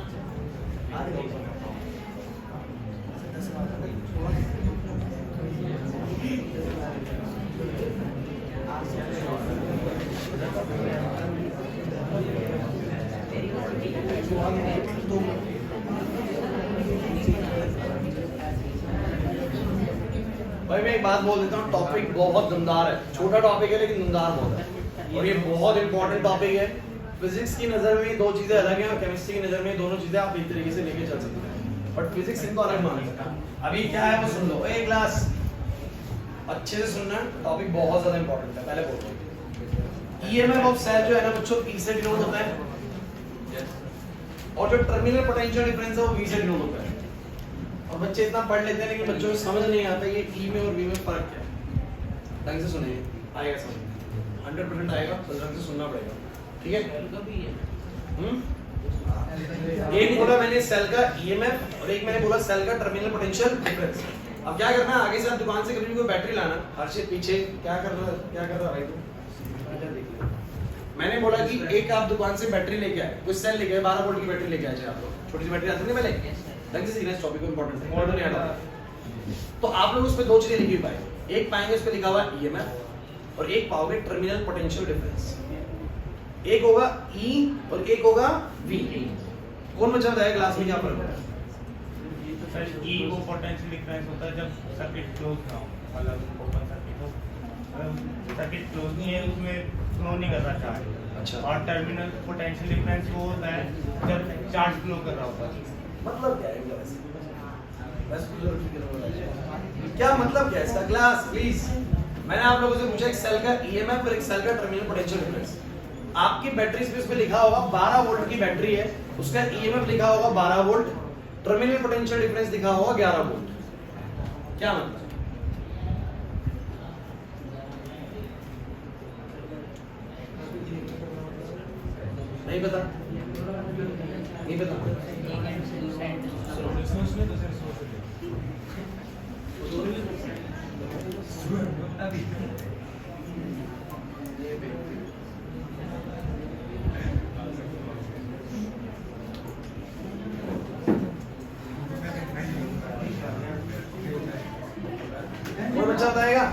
भाई मैं एक बात बोल देता हूँ, टॉपिक बहुत दमदार है, छोटा टॉपिक है लेकिन दमदार बहुत है और ये बहुत इंपॉर्टेंट टॉपिक है। फिजिक्स की नजर में दो चीजें अलग हैं और केमिस्ट्री की नजर में दोनों चीजें आप एक तरीके से लेके चल सकते हैं, बट फिजिक्स इनको अलग मान सकता है। अभी क्या है वो सुन लो, एक क्लास अच्छे से सुनना, टॉपिक बहुत ज्यादा इंपॉर्टेंट है। पहले बोलो ईएमएफ ऑफ सेल जो है ना बच्चों ई से डिनोट होता है और जो टर्मिनल पोटेंशियल डिफरेंस है वो वी से डिनोट होता है। और बच्चे इतना पढ़ लेते हैं लेकिन बच्चों को समझ नहीं आता ये ई में और वी में फर्क क्या है। ढंग से सुनिए, आएगा समझ, 100% आएगा, तो ढंग से सुनना पड़ेगा, ठीक है। एक बोला मैंने सेल का ईएमएफ और एक मैंने बोला सेल का टर्मिनल पोटेंशियल डिफरेंस। अब क्या करना है, आगे से आप दुकान से कभी भी कोई बैटरी लाना, हर्षित पीछे क्या कर रहा भाई तू? मैंने बोला कि एक आप दुकान से बैटरी लेके आए, कोई सेल लेके आए, 12 वोल्ट की बैटरी लेके आए, आप लोग छोटी सी बैटरी आती है पहले, ढंग से सीरियस टॉपिक को इंपॉर्टेंट है, मॉडल नहीं आता। तो आप लोग उस पे दो चीजें लिखी पाए, एक पाएंगे उस पे लिखा हुआ ईएमएफ और एक पाओगे टर्मिनल पोटेंशियल डिफरेंस। एक होगा ई और एक होगा वी। कौन बच्चा बताएगा क्लास में क्या फर्क है? सर ई वो पोटेंशियल डिफरेंस होता है जब सर्किट क्लोज ना हो, मतलब ओपन सर्किट हो, सर्किट क्लोज नहीं है उसमें फ्लो नहीं कर रहा चार्ज। अच्छा। और टर्मिनल पोटेंशियल डिफरेंस वो होता है जब चार्ज फ्लो कर रहा होता है। मतलब क्या है इनका वैसे? क्या मतलब क्या है इसका? Class please. मैंने आप लोगों से पूछा एक सेल का ईएमएफ और एक सेल का टर्मिनल पोटेंशियल डिफरेंस। आपकी बैटरी स्पेस पे लिखा होगा 12 वोल्ट की बैटरी है, उसका ईएमएफ लिखा होगा 12 वोल्ट, टर्मिनल पोटेंशियल डिफरेंस लिखा होगा 11 वोल्ट। क्या मतलब? नहीं पता? नहीं पता? कोई बच्चा बताएगा?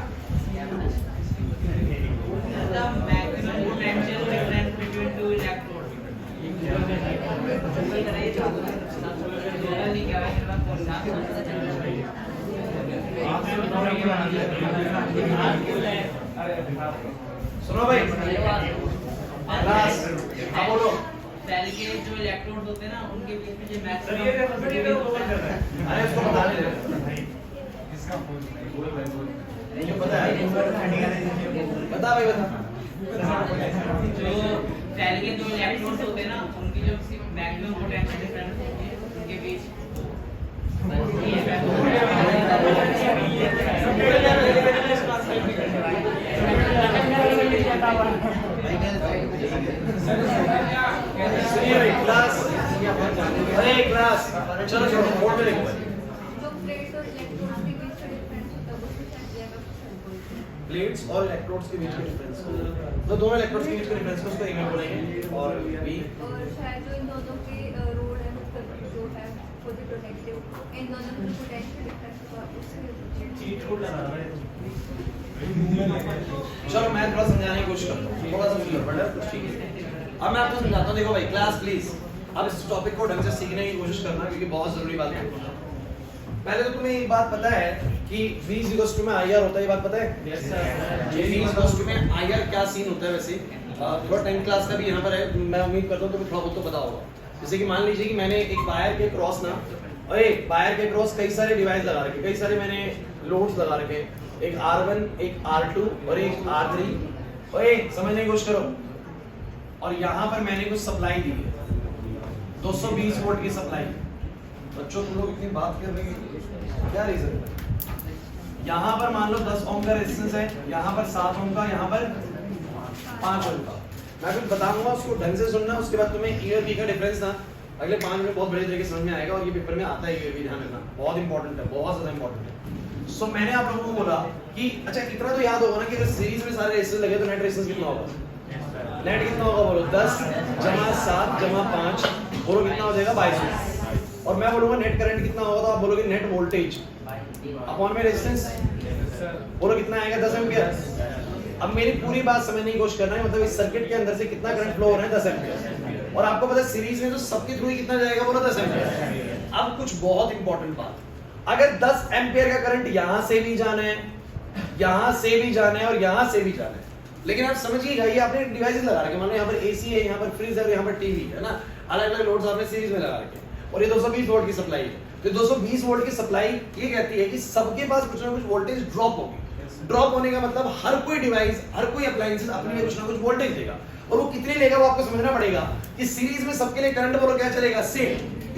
सुनो भाई, क्लास आप बोलो। सेल के जो इलेक्ट्रोड होते हैं ना उनके बीच में जो सर ये अरे इसको बता दे। मुझे पता है, बता भाई बता। जो सेल के जो इलेक्ट्रोड होते हैं ना उनकी जो मैक्सिमम पोटेंशियल डिफरेंस होती है उनके बीच क्लास, अरे क्लास, चलो चलो बोर्ड पे लिखो। प्लेट्स और इलेक्ट्रोड्स के बीच का डिफरेंस, तो दोनों इलेक्ट्रोड्स के बीच का डिफरेंस को उसको ईएमएफ बोलेंगे। और बी और शायद जो इन दोनों के रोड है मतलब जो है वो भी प्रोटेक्टिव, इन दोनों में पोटेंशियल डिफरेंस होगा उससे चलो मैं थोड़ा समझाने की कोशिश करता हूँ, थोड़ा सा मुझे गड़बड़ है कुछ, ठीक है। अब मैं आपको समझाता हूँ, देखो भाई क्लास प्लीज, अब इस टॉपिक को ढंग से सीखने की कोशिश करना क्योंकि बहुत जरूरी बात है। पहले तो तुम्हें एक बात पता है कि V = में IR होता है, ये बात पता है? Yes sir. V = में IR क्या सीन होता है वैसे? थोड़ा 10 क्लास का भी यहाँ पर है, मैं उम्मीद करता हूँ तुम्हें थोड़ा बहुत तो पता होगा। जैसे कि मान लीजिए कि मैंने एक वायर के क्रॉस ना, अरे वायर के क्रॉस कई सारे डिवाइस लगा रखे, कई सारे मैंने लोड्स लगा रखे, एक R1, एक R2 और एक R3। ओए समझने की कोशिश करो। और यहाँ पर मैंने कुछ सप्लाई दी है, 220 वोल्ट की सप्लाई। बच्चों तुम लोग इतनी बात कर रहे हैं, क्या रीजन है? यहाँ पर मान लो 10 ओम का रेजिस्टेंस है, यहाँ पर 7 ओम का, यहाँ पर 5 ओम का। मैं कुछ बताऊंगा उसको ढंग से सुनना, उसके बाद तुम्हें ई और वी का डिफरेंस ना अगले 5 मिनट बहुत बड़े तरीके से समझ में आएगा और ये पेपर में आता है, ये भी ध्यान रखना, बहुत इंपॉर्टेंट है, बहुत ज्यादा इंपॉर्टेंट है। सो मैंने आप लोगों को बोला कि अच्छा इतना तो याद होगा ना कि अगर सीरीज में सारे रेजिस्टेंस लगे तो नेट रेजिस्टेंस कितना होगा? नेट कितना होगा बोलो? 10 + 7 + 5 बोलो कितना हो जाएगा? 22। और मैं बोलूंगा नेट करंट कितना होगा, तो आप बोलोगे नेट वोल्टेज अपॉन में रेजिस्टेंस, बोलो कितना आएगा? 10 एम्पीयर। अब मेरी पूरी बात समझने की कोशिश करना है, मतलब इस सर्किट के अंदर से कितना करंट फ्लो हो रहा है? 10 एम्पीयर। और आपको पता है सीरीज में तो सबके थ्रू ही कितना जाएगा? बोलो 10 एम्पीयर। अब कुछ बहुत इंपॉर्टेंट बात, अगर 10 एम्पीयर का करंट यहां से भी जाना है, यहां से भी जाना है और यहां से भी जाना है, लेकिन आप समझिएगा ये आपने डिवाइसेस लगा रखे, मान लो यहाँ पर एसी है, यहाँ पर फ्रिज है, यहाँ पर टीवी है ना, अलग अलग लोड्स आपने सीरीज में लगा रखे और ये 220 वोल्ट की सप्लाई है। तो 220 वोल्ट की सप्लाई ये कहती है कि सबके पास कुछ ना कुछ वोल्टेज ड्रॉप होगी। ड्रॉप होने का मतलब हर कोई डिवाइस, हर कोई अप्लायंसेस अपने लिए कुछ ना कुछ वोल्टेज देगा, और वो कितने लेगा वो आपको समझना पड़ेगा कि सीरीज में सबके लिए करंट बोलो क्या चलेगा? सेम।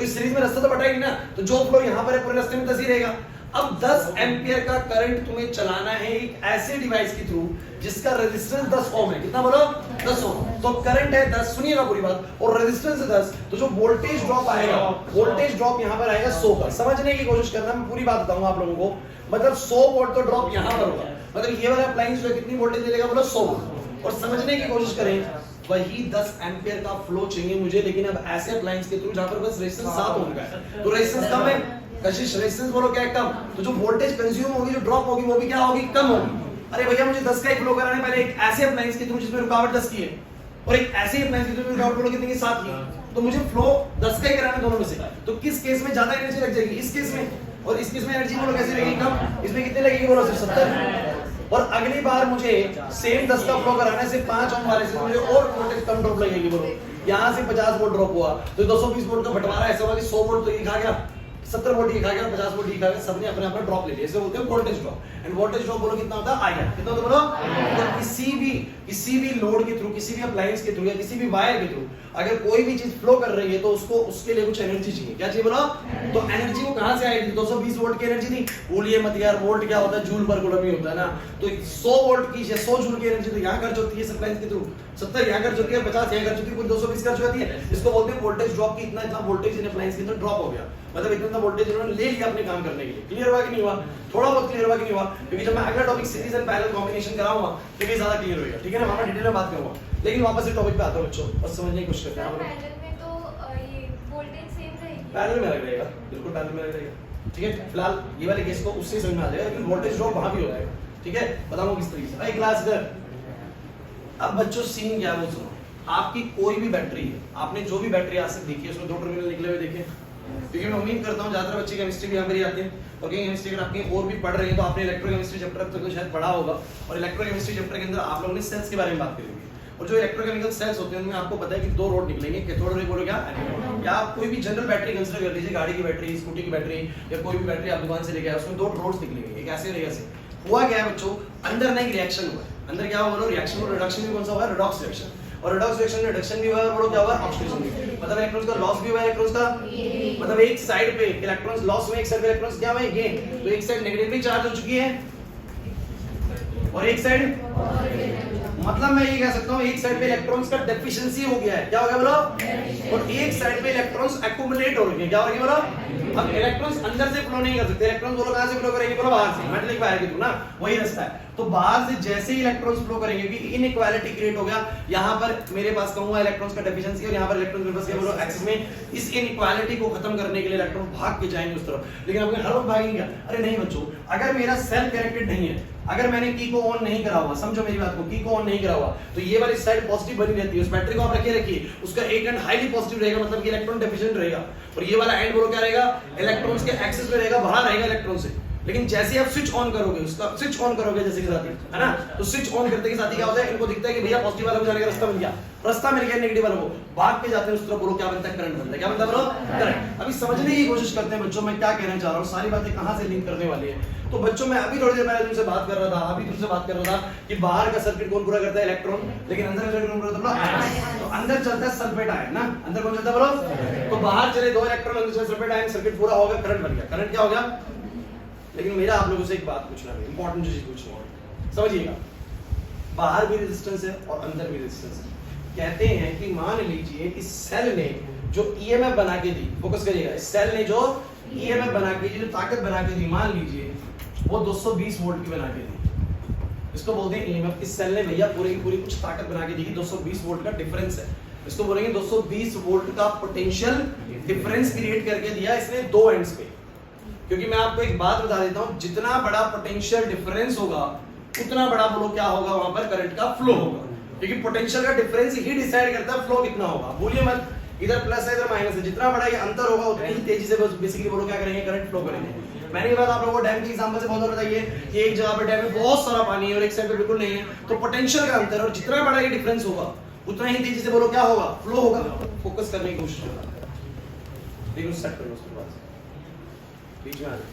तो इस सीरीज में रास्ता तो बटा ही नहीं ना, तो जो फ्लो यहाँ पर है पूरे रास्ते में 10 ही रहेगा। अब 10 एम्पियर का करंट तुम्हें चलाना है एक ऐसे डिवाइस के थ्रू जिसका रेजिस्टेंस 10 ओम है। कितना बोलो? 10 ओम। तो करंट है 10, सुनिएगा पूरी बात, और रेजिस्टेंस है 10, तो जो वोल्टेज ड्रॉप आएगा, वोल्टेज ड्रॉप यहाँ पर आएगा 100 का। समझने की कोशिश करना, मैं पूरी बात बताऊंगा आप लोगों को। मतलब 100 वोल्ट तो ड्रॉप यहाँ पर होगा, मतलब ये वाला अप्लायंस जो कितनी वोल्टेज देगा बोलो? 100 वोल्ट। और समझने की कोशिश करें, वही 10 एम्पियर का फ्लो चाहिए मुझे, लेकिन अब ऐसे अप्लायंस के थ्रू जहां पर बस रेजिस्टेंस 7 ओम का है, तो रेजिस्टेंस कम है, कशिश रेजिस्टेंस बोलो क्या है? कम। तो जो वोल्टेज कंज्यूम होगी, जो ड्रॉप होगी, वो भी क्या होगी? कम होगी। अरे भैया मुझे 10 का एक फ्लो कराना है, पहले एक ऐसे अप्लायंस के थ्रू जिसमें रुकावट 10 की है, और एक ऐसे अप्लायंस के थ्रू रुकावट बोलो कितनी की? 7 की। तो मुझे फ्लो 10 का ही कराना है दोनों में से, तो किस केस में ज्यादा एनर्जी लग जाएगी? इस केस में। और इस केस में एनर्जी बोलो कैसे लगेगी? कम। इसमें कितने लगेगी बोलो? सिर्फ 70। और अगली बार मुझे सेम 10 का फ्लो कराना है सिर्फ 5 ओम वाले से, मुझे और वोल्टेज कम ड्रॉप लगेगी बोलो। यहाँ से 50 वोल्ट ड्रॉप हुआ, तो 220 वोल्ट का बंटवारा ऐसा हुआ कि 100 वोल्ट तो ये खा गया, 70 वोल्ट ये खा गया, 50 वोल्ट ये खा गया, सबने अपने अपना ड्रॉप ले लिया। इसे बोलते हैं voltage drop. End voltage drop बोलो कितना होता है? आया। कितना होता है बोलो? तो किसी भी लोड के थ्रू, किसी भी अप्लायंस के थ्रू या किसी भी वायर के थ्रू अगर कोई भी चीज फ्लो कर रही है, तो उसको उसके लिए कुछ एनर्जी चाहिए। क्या चाहिए बोलो? तो एनर्जी वो कहां से आएगी? 220 वोल्ट की एनर्जी थी, भूलिए मत यार, वोल्ट क्या होता है? जूल पर कूलम ही होता है ना। तो 100 वोल्ट की या 100 जूल की एनर्जी तो यहाँ खर्च होती है अप्लायंस के थ्रू, 70 यहाँ खर्च होती है, 50 यहाँ खर्च होती है, कुछ 220 खर्च होती है। इसको बोलते हैं वोल्टेज ड्रॉप की इतना वोल्टेज इन अप्लायंस के अंदर ड्रॉप हो गया, मतलब इतना वोल्टेज उन्होंने ले लिया अपने काम करने के लिए। क्लियर हुआ कि नहीं हुआ? थोड़ा बहुत क्लियर हुआ कि नहीं हुआ? क्योंकि जब मैं अगला topic series and parallel combination कराऊंगा तो भी ज्यादा क्लियर होगा। ठीक है ना? मैं डिटेल में बात करूंगा, लेकिन वापस से टॉपिक पे आता हूं बच्चों, और समझने की कोशिश करते हैं। पैरेलल में तो ये वोल्टेज सेम रहेगी। पैरेलल में लग रहेगा, बिल्कुल पैरेलल में लग रहेगा। ठीक है, फिलहाल ये वाले केस को उससे समझ में आ जाएगा, लेकिन वोल्टेज ड्रॉप वहां भी हो जाएगा। ठीक है, बताऊंगा किस तरीके से। भाई क्लास इधर। अब बच्चों सीन क्या है वो सुनो। आपकी कोई भी बैटरी है, आपने जो भी बैटरी आज तक देखी है उसमें 2 टर्मिनल निकले हुए देखे, क्योंकि मैं उम्मीद करता हूं ज्यादातर बच्चे केमिस्ट्री भी यहाँ पर ही आते हैं, और कहीं केमिस्ट्री अगर आप कहीं और भी पढ़ रहे हैं तो आपने इलेक्ट्रोकेमिस्ट्री चैप्टर तक तो शायद पढ़ा होगा, और इलेक्ट्रोकेमिस्ट्री चैप्टर के अंदर आप लोगों ने सेल्स के बारे में बात करी होगी। और जो इलेक्ट्रोकेमिकल सेल्स होते हैं उनमें आपको पता है कि 2 रोड निकलेंगे, कैथोड रे बोलो क्या? या आप कोई भी जनरल बैटरी कंसीडर कर लीजिए, गाड़ी की बैटरी, स्कूटी की बैटरी, या कोई भी बैटरी आप दुकान से लेके आए, उसमें 2 रोड्स निकलेंगे, एक ऐसे और एक ऐसे। हुआ क्या है बच्चों? अंदर ना एक रिएक्शन हुआ है। अंदर क्या हुआ बोलो? रिएक्शन। और रिडक्शन भी कौन सा हुआ? Redox reaction. और रिडॉक्स रिएक्शन में रिडक्शन भी हुआ है, बोलो क्या हुआ? ऑक्सीडेशन भी। मतलब इलेक्ट्रॉन्स का लॉस भी हुआ है, इलेक्ट्रॉन्स का, मतलब एक साइड पे इलेक्ट्रॉन्स लॉस में, एक साइड पे इलेक्ट्रॉन्स क्या हुए? गेन। तो एक साइड नेगेटिवली चार्ज हो चुकी है और एक साइड, मतलब मैं ये कह सकता हूँ एक साइड पे इलेक्ट्रॉन्स का डेफिशिएंसी हो गया है। क्या हो गया बोलो? और एक साइड पे इलेक्ट्रॉन्स एक्युमुलेट हो रहे हैं। क्या हो गया बोलो? अब इलेक्ट्रॉन्स अंदर से फ्लो नहीं कर सकते, इलेक्ट्रॉन्स बोलो कहां से फ्लो करेंगे? बोलो बाहर से, मेटलिक वायर के थ्रू ना, वही रास्ता है। तो बाहर से जैसे ही इलेक्ट्रॉन्स फ्लो करेंगे, क्योंकि इनइक्वालिटी क्रिएट हो गया, यहाँ पर मेरे पास कहूंगा इलेक्ट्रॉन्स का डेफिशिएंसी, और यहाँ पर इलेक्ट्रॉन मेरे पास क्या बोलो? एक्सिस में। इस इनइक्वालिटी को खत्म करने के लिए इलेक्ट्रॉन भाग के जाएंगे उस तरफ, लेकिन आपने हर वक्त भागेंगे क्या? अरे नहीं बच्चों, अगर मेरा सेल कनेक्टेड नहीं है, अगर मैंने की को ऑन नहीं करा हुआ, समझो मेरी बात को, की को ऑन नहीं करा हुआ, तो ये वाली साइड पॉजिटिव बनी रहती है। उस बैटरी को आप रखे रखिए, उसका एक एंड हाईली पॉजिटिव रहेगा, मतलब कि इलेक्ट्रॉन डेफिशिएंट रहेगा, और ये वाला एंड बोलो क्या रहेगा? इलेक्ट्रॉन्स के एक्सिस में रहेगा, बाहर रहेगा इलेक्ट्रॉन से। लेकिन जैसे आप स्विच ऑन करोगे, उसका स्विच ऑन करोगे जैसे के साथ ही, है ना, तो स्विच ऑन करते के साथ ही क्या होता है? इनको दिखता है कि भैया पॉजिटिव वाला को जाने का रास्ता बन गया, रास्ता मिल गया नेगेटिव वाला को, भाग के जाते हैं उस तरफ, बोलो क्या बनता है? करंट बनता है। क्या बनता है बोलो? करंट। अभी समझने की कोशिश करते हैं बच्चों, मैं क्या कहना चाह रहा हूँ, सारी बातें कहां से लिंक करने वाली है। तो बच्चों मैं अभी थोड़ी देर पहले तुमसे बात कर रहा था, कि बाहर का सर्किट कौन पूरा करता है? इलेक्ट्रॉन, लेकिन अंदर का सर्किट कौन पूरा करता है? आयन। तो अंदर चलता है सल्फेट आयन ना, अंदर कौन चलता है बोलो? तो बाहर चले 2 इलेक्ट्रॉन, अंदर चले सल्फेट आयन, सर्किट पूरा हो गया, करंट बन गया। करंट क्या हो गया? लेकिन मेरा आप लोगों से एक बात पूछना है, इंपॉर्टेंट चीज पूछना है, समझिएगा। बाहर भी रेजिस्टेंस है और अंदर भी रेजिस्टेंस है। कहते हैं कि मान लीजिए इस सेल ने जो ईएमएफ बना के दी, फोकस करिएगा, इस सेल ने जो ईएमएफ बना के दी, जो ताकत बना के दी, मान लीजिए वो 220 वोल्ट की बना के दी। इसको बोलते हैं ईएमएफ। इस सेल ने भैया पूरी की पूरी कुछ ताकत बना के दी, 220 वोल्ट का डिफरेंस है, इसको बोलेंगे 220 वोल्ट का पोटेंशियल डिफरेंस क्रिएट करके दिया इसने 2 एंड्स पे। क्योंकि मैं आपको एक बात बता देता हूं, जितना बड़ा पोटेंशियल डिफरेंस होगा उतना बड़ा बोलो क्या होगा? वहां पर करंट का फ्लो होगा, क्योंकि पोटेंशियल का डिफरेंस ही डिसाइड करता है फ्लो कितना होगा। भूलिए मत, इधर प्लस है इधर माइनस है, जितना बड़ा ये अंतर होगा उतनी ही तेजी से बेसिकली बोलो क्या करेंगे? करंट फ्लो करेंगे। मैंने ये बात आप लोगों को डैम के एग्जांपल से बहुत बार बताई है कि एक जगह पे डैम में बहुत सारा पानी है और एक साइड पे बिल्कुल नहीं है, तो पोटेंशियल का अंतर, और जितना बड़ा ये डिफरेंस होगा उतना ही तेजी से बोलो क्या होगा? फ्लो होगा। फोकस करने की कोशिश करना, देखो सेट करो उसके बाद बीच में आ जाए,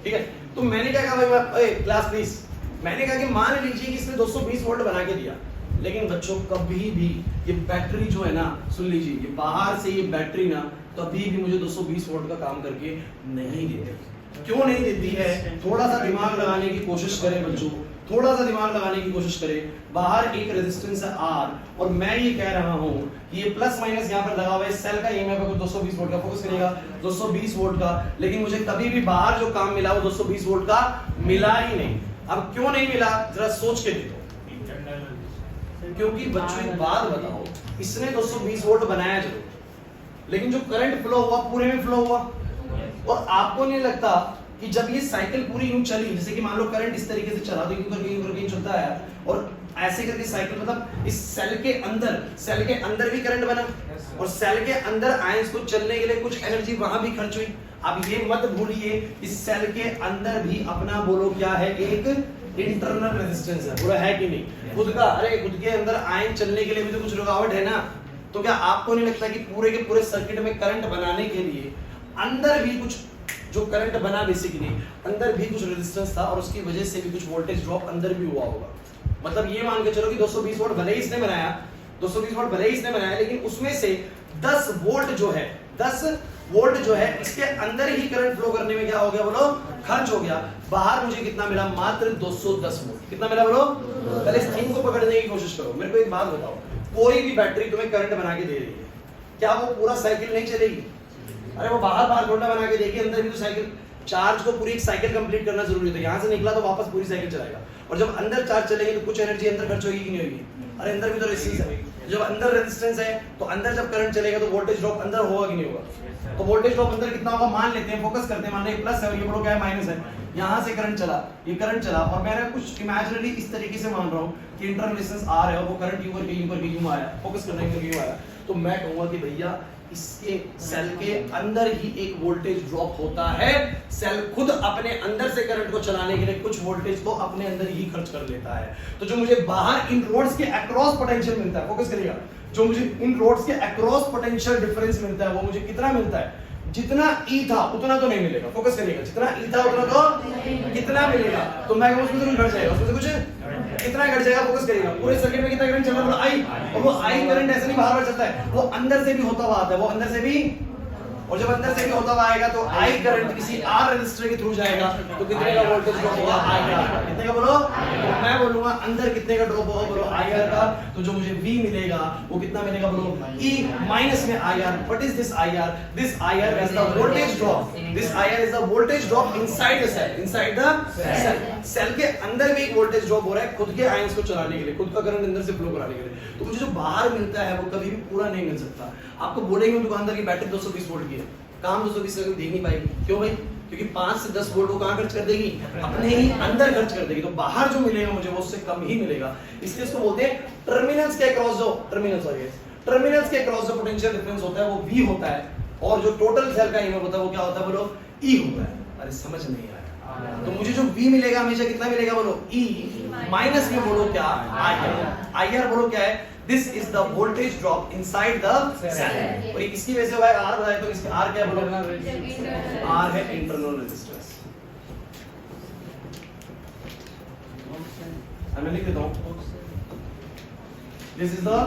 ठीक है। तो मैंने क्या कहा भाई, क्लास प्लीज, मैंने कहा कि मान लीजिए कि इसने 220 वोल्ट बना के दिया, लेकिन बच्चों कभी भी ये बैटरी जो है ना, सुन लीजिए, ये बाहर से ये बैटरी ना कभी भी मुझे 220 वोल्ट का काम करके नहीं देती। क्यों नहीं देती है? थोड़ा सा दिमाग लगाने की कोशिश करें बच्चों, थोड़ा सा दिमाग लगाने की कोशिश करें। बाहर एक रेजिस्टेंस है R और मैं ये कह रहा हूं कि ये प्लस माइनस यहाँ पर लगा हुआ है, सेल का ईएमएफ है 220 वोल्ट का, फोकस करेगा 220 वोल्ट का, लेकिन मुझे कभी भी बाहर जो काम मिला वो 220 वोल्ट का मिला ही नहीं। अब क्यों नहीं मिला जरा सोच के देखो। क्योंकि बच्चों एक बात बताओ, इसने 220 वोल्ट बनाया जरूर, लेकिन जो करंट फ्लो हुआ पूरे में फ्लो हुआ। और आपको नहीं लगता कि जब ये साइकिल पूरी यूं चली, जैसे कि मान लो करंट इस तरीके से चला तो यूं करके चलता है और ऐसे करके साइकिल, मतलब इस सेल के अंदर भी करंट बना और सेल के अंदर आयंस को चलने के लिए कुछ एनर्जी वहां भी खर्च हुई। अब ये मत भूलिए, इस सेल के अंदर भी अपना बोलो क्या है, एक इंटरनल रेजिस्टेंस है, बोला है कि नहीं? खुद का, अरे खुद के अंदर आयन चलने के लिए भी तो कुछ रुकावट है ना। तो क्या आपको नहीं लगता कि पूरे के पूरे सर्किट में करंट बनाने के लिए अंदर भी कुछ जो करंट बना, बेसिकली अंदर भी कुछ रेजिस्टेंस था और उसकी वजह से भी कुछ वोल्टेज ड्रॉप अंदर भी हुआ होगा। मतलब ये मान के चलो कि 220 वोल्ट भले ही इसने बनाया, 220 वोल्ट भले ही इसने बनाया, लेकिन उसमें से 10 वोल्ट जो है, 10 वोल्ट जो है इसके अंदर ही करंट फ्लो करने में क्या हो गया बोलो, खर्च हो गया। बाहर मुझे कितना मिला? मात्र 210 वोल्ट। कितना मिला बोलो? पहले इस थीम को पकड़ने की कोशिश करो। मेरे को एक बात बताओ, कोई भी बैटरी तुम्हें करंट बना के दे रही है, क्या वो पूरा साइकिल नहीं चलेगी? अरे वो बाहर थोड़ा बना के देगी, अंदर भी तो साइकिल, चार्ज को पूरी एक साइकिल कंप्लीट करना जरूरी है। यहाँ से निकला तो वापस पूरी साइकिल चलाएगा, और जब अंदर चार्ज चलेगी तो कुछ एनर्जी अंदर खर्च होगी कि नहीं होगी? अरे अंदर भी तो रेजिस्टेंस है, जब अंदर रेजिस्टेंस है तो अंदर जब करंट चलेगा तो वोल्टेज ड्रॉप अंदर होगा कि नहीं होगा? तो वोल्टेज ड्रॉप अंदर कितना होगा मान लेते हैं, फोकस करते हैं, मान लें प्लस है और ये बोलो क्या है, माइनस है। यहाँ से करंट चला, ये करंट चला और मैंने कुछ इमेजिनरी इस तरीके से मान रहा हूँ कि इंटरनल रेजिस्टेंस R है और वो करंट यूं करके यूं आया, फोकस करने के लिए आया, तो मैं कहूंगा कि भैया इसके सेल के अंदर ही एक वोल्टेज ड्रॉप होता है। सेल खुद अपने अंदर से करंट को चलाने के लिए कुछ वोल्टेज को अपने अंदर ही खर्च कर लेता है। तो जो मुझे बाहर इन रोड्स के अक्रॉस पोटेंशियल मिलता है, फोकस करिएगा, जो मुझे इन रोड्स के अक्रॉस पोटेंशियल डिफरेंस मिलता है वो मुझे कितना मिलता है? जितना E था उतना तो नहीं मिलेगा, फोकस करिएगा, जितना E था उतना तो कितना मिलेगा? तो मैं उसमें से कुछ घट जाएगा, उसमें से कुछ कितना घट जाएगा, फोकस करिएगा। पूरे सर्किट में कितना करंट चल रहा है? I, और वो I करंट ऐसे नहीं बाहर चलता है, वो अंदर से भी होता हुआ आता है, वो अंदर से भी, और जब अंदर से भी होता हुआ आएगा तो I करंट किसी R रेजिस्टर के थ्रू जाएगा, तो कितने का वोल्टेज ड्रॉप होगा? IR। कितने का बोलो? मैं बोलूंगा अंदर कितने का ड्रॉप होगा बोलो? IR का। तो जो मुझे V मिलेगा वो कितना मिलेगा बोलो? E माइनस में IR। What is this IR? This IR is the voltage drop, this IR is the voltage drop inside the cell, inside the cell. Cell के अंदर भी एक वोल्टेज ड्रॉप हो रहा है खुद के आयंस को चलाने के लिए, खुद का करंट अंदर से फ्लो कराने के लिए। तो मुझे जो बाहर मिलता है वो कभी भी पूरा नहीं मिल सकता। आपको बोलेंगे दुकानदार की बैटरी 220 वोल्ट की है, काम 220 का दे नहीं पाएगी। क्यों भाई? क्योंकि 5 से 10 वोल्ट को कहाँ खर्च कर देगी? अपने ही अंदर खर्च कर देगी। तो बाहर जो मिलेगा मुझे वो उससे कम ही मिलेगा। इसलिए इसको बोलते हैं टर्मिनल्स के अक्रॉस जो टर्मिनल्स के अक्रॉस जो पोटेंशियल डिफरेंस होता है वो V होता है, और जो टोटल सेल का ईएमएफ होता है वो क्या होता है बोलो? E होता है। अरे समझ नहीं आया? तो मुझे जो V मिलेगा हमेशा कितना मिलेगा बोलो? E माइनस में बोलो क्या? IR बोलो क्या है? This is the voltage drop inside the cell। और इसकी वजह से हुआ है R बताया, तो इसका R क्या बोलो? R है इंटरनल रेजिस्टेंस। मैं लिख देता हूँ, This is the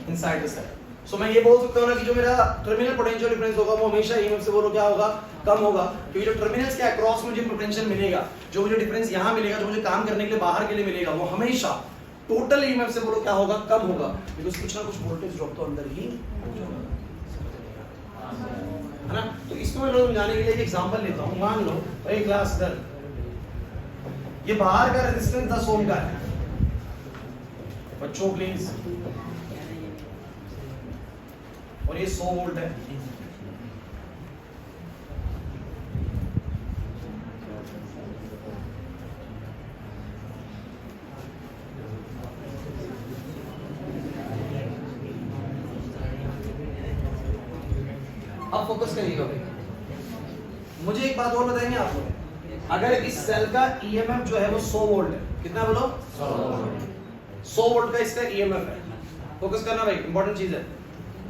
inside the cell। सो मैं ये बोल सकता हूँ ना कि जो मेरा टर्मिनल पोटेंशियल डिफरेंस होगा वो हमेशा ईएमएफ से बोलो क्या होगा? कम होगा। क्योंकि जो टर्मिनल्स के अक्रॉस मुझे पोटेंशियल मिलेगा, जो मुझे डिफरेंस यहाँ मिलेगा, जो मुझे काम करने के लिए बाहर के लिए मिलेगा, वो हमेशा टोटल ईएमएफ से बोलो क्या होगा? कम होगा। बिकॉज़ कुछ ना कुछ वोल्टेज ड्रॉप तो अंदर ही है ना। तो इसको मैं समझाने के लिए एक एग्जांपल लेता हूँ। मान लो भाई क्लास इधर, ये बाहर का रेजिस्टेंस 10 ओम का है बच्चों प्लीज, और ये 100 वोल्ट है। अब फोकस करिएगा भाई, मुझे एक बात और बताएंगे आप लोग, अगर इस सेल का ईएमएफ जो है वो 100 वोल्ट है, कितना बोलो? 100 वोल्ट का इसका ईएमएफ है। फोकस करना भाई, इंपॉर्टेंट चीज है।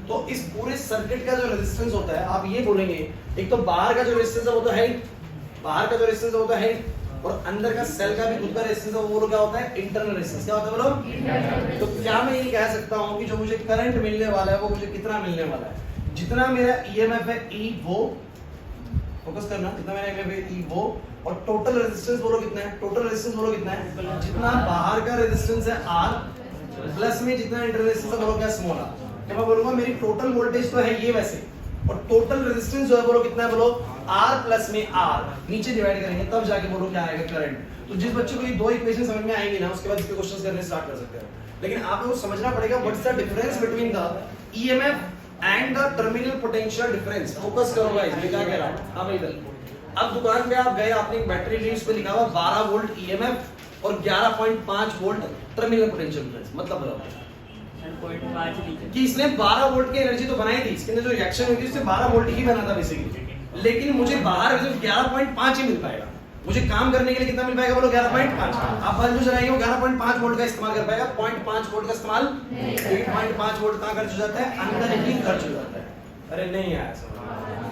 तो इस पूरे सर्किट का जो रेजिस्टेंस होता है, आप ये बोलेंगे एक तो बाहर का जो रेजिस्टेंस है वो तो है ही, बाहर का जो रेजिस्टेंस होता है और अंदर का सेल का भी खुद का रेजिस्टेंस है, वो बोलो क्या होता है इंटरनल रेजिस्टेंस। क्या होता है बोलो? तो क्या मैं ये कह सकता हूँ कि जो मुझे करंट मिलने वाला है वो मुझे कितना मिलने वाला है? जितना मेरा ईएमएफ है ई वो, फोकस करना, जितना मेरा ईएमएफ है ई वो, और टोटल रेजिस्टेंस बोलो कितना है? टोटल रेजिस्टेंस बोलो कितना है? जितना बाहर का रेजिस्टेंस है आर प्लस में जितना इंटरनल रेजिस्टेंस है बोलो क्या स्मॉल आर। तो मैं बोलूंगा मेरी टोटल वोल्टेज तो है ये वैसे, और टोटल रेजिस्टेंस जो है बोलो कितना है? बोलो R प्लस में R, नीचे डिवाइड करेंगे तब जाके बोलो क्या आएगा करंट। तो जिस बच्चे को ये दो इक्वेशन समझ में आएंगी ना, उसके बाद इसके क्वेश्चंस करने स्टार्ट कर सकते हैं। लेकिन आप लोगों को समझना पड़ेगा what is the difference between the EMF and the terminal potential difference. Focus करो गाइस, मैं क्या कह रहा हूं। हां भाई इधर अब दुकान पे आप गए, आपने एक बैटरी ली, उस पे लिखा हुआ 12 वोल्ट ईएमएफ और 11.5 वोल्ट टर्मिनल पोटेंशियल डिफरेंस। मतलब बताओ कि इसने 12 वोल्ट की एनर्जी तो बनाई थी, इसके अंदर जो रिएक्शन हुई थी उससे 12 वोल्ट ही बना था बेसिकली, लेकिन मुझे बाहर सिर्फ 11.5 ही मिल पाएगा। मुझे काम करने के लिए कितना मिल पाएगा बोलो? 11.5। आप बल्ब जो रहेंगे वो 11.5 वोल्ट का इस्तेमाल कर पाएगा, 0.5 वोल्ट का इस्तेमाल 8.5 वोल्ट कहां खर्च हो जाता है? अंदर ही खर्च हो जाता है। अरे नहीं आया समझ?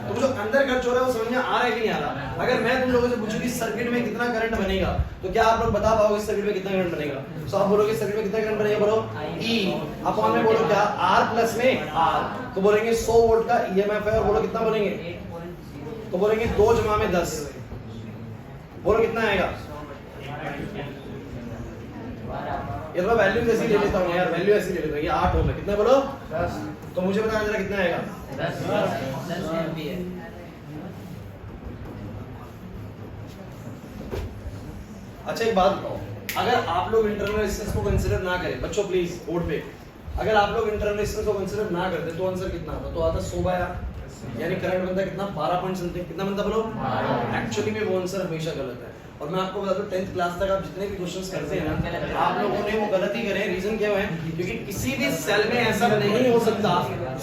तो जो अंदर खर्च हो रहा है वो समझ में आ रहा है कि नहीं आ रहा? अगर मैं तुम लोगों से पूछूं कि सर्किट में कितना करंट बनेगा, तो क्या आप लोग बता पाओगे सर्किट में कितना करंट बनेगा? तो आप बोलोगे सर्किट में कितना करंट बनेगा? बोलो E अपॉन में बोलो क्या? R प्लस में R। तो बोलेंगे 100 वोल्ट का ईएमएफ है, और बोलो कितना बोलेंगे? तो बोलेंगे 2 जमा में 10, बोलो कितना आएगा? ये तो वैल्यू ऐसी ले लेता हूं यार, वैल्यू ऐसी ले लेता हूं। ये 8 ओम है, कितना बोलो? 10। तो मुझे बताना जरा कितना आएगा? 10 एम्पीयर। अच्छा एक बात बताओ, अगर आप लोग इंटरनल रेजिस्टेंस को कंसीडर ना करें, बच्चों प्लीज बोर्ड पे, अगर आप लोग इंटरनल रेजिस्टेंस को कंसीडर ना करते तो आंसर कितना आता? तो आता 100 बाय R, यानी करंट बनता कितना? 12 पॉइंट समथिंग। कितना बनता बोलो? एक्चुअली में वो आंसर हमेशा गलत है। और मैं आपको बता दूं 10th क्लास तक आप जितने भी क्वेश्चंस करते हैं ना, आप लोगों ने वो गलती करे। रीजन क्या है? क्योंकि किसी भी सेल में ऐसा नहीं हो सकता,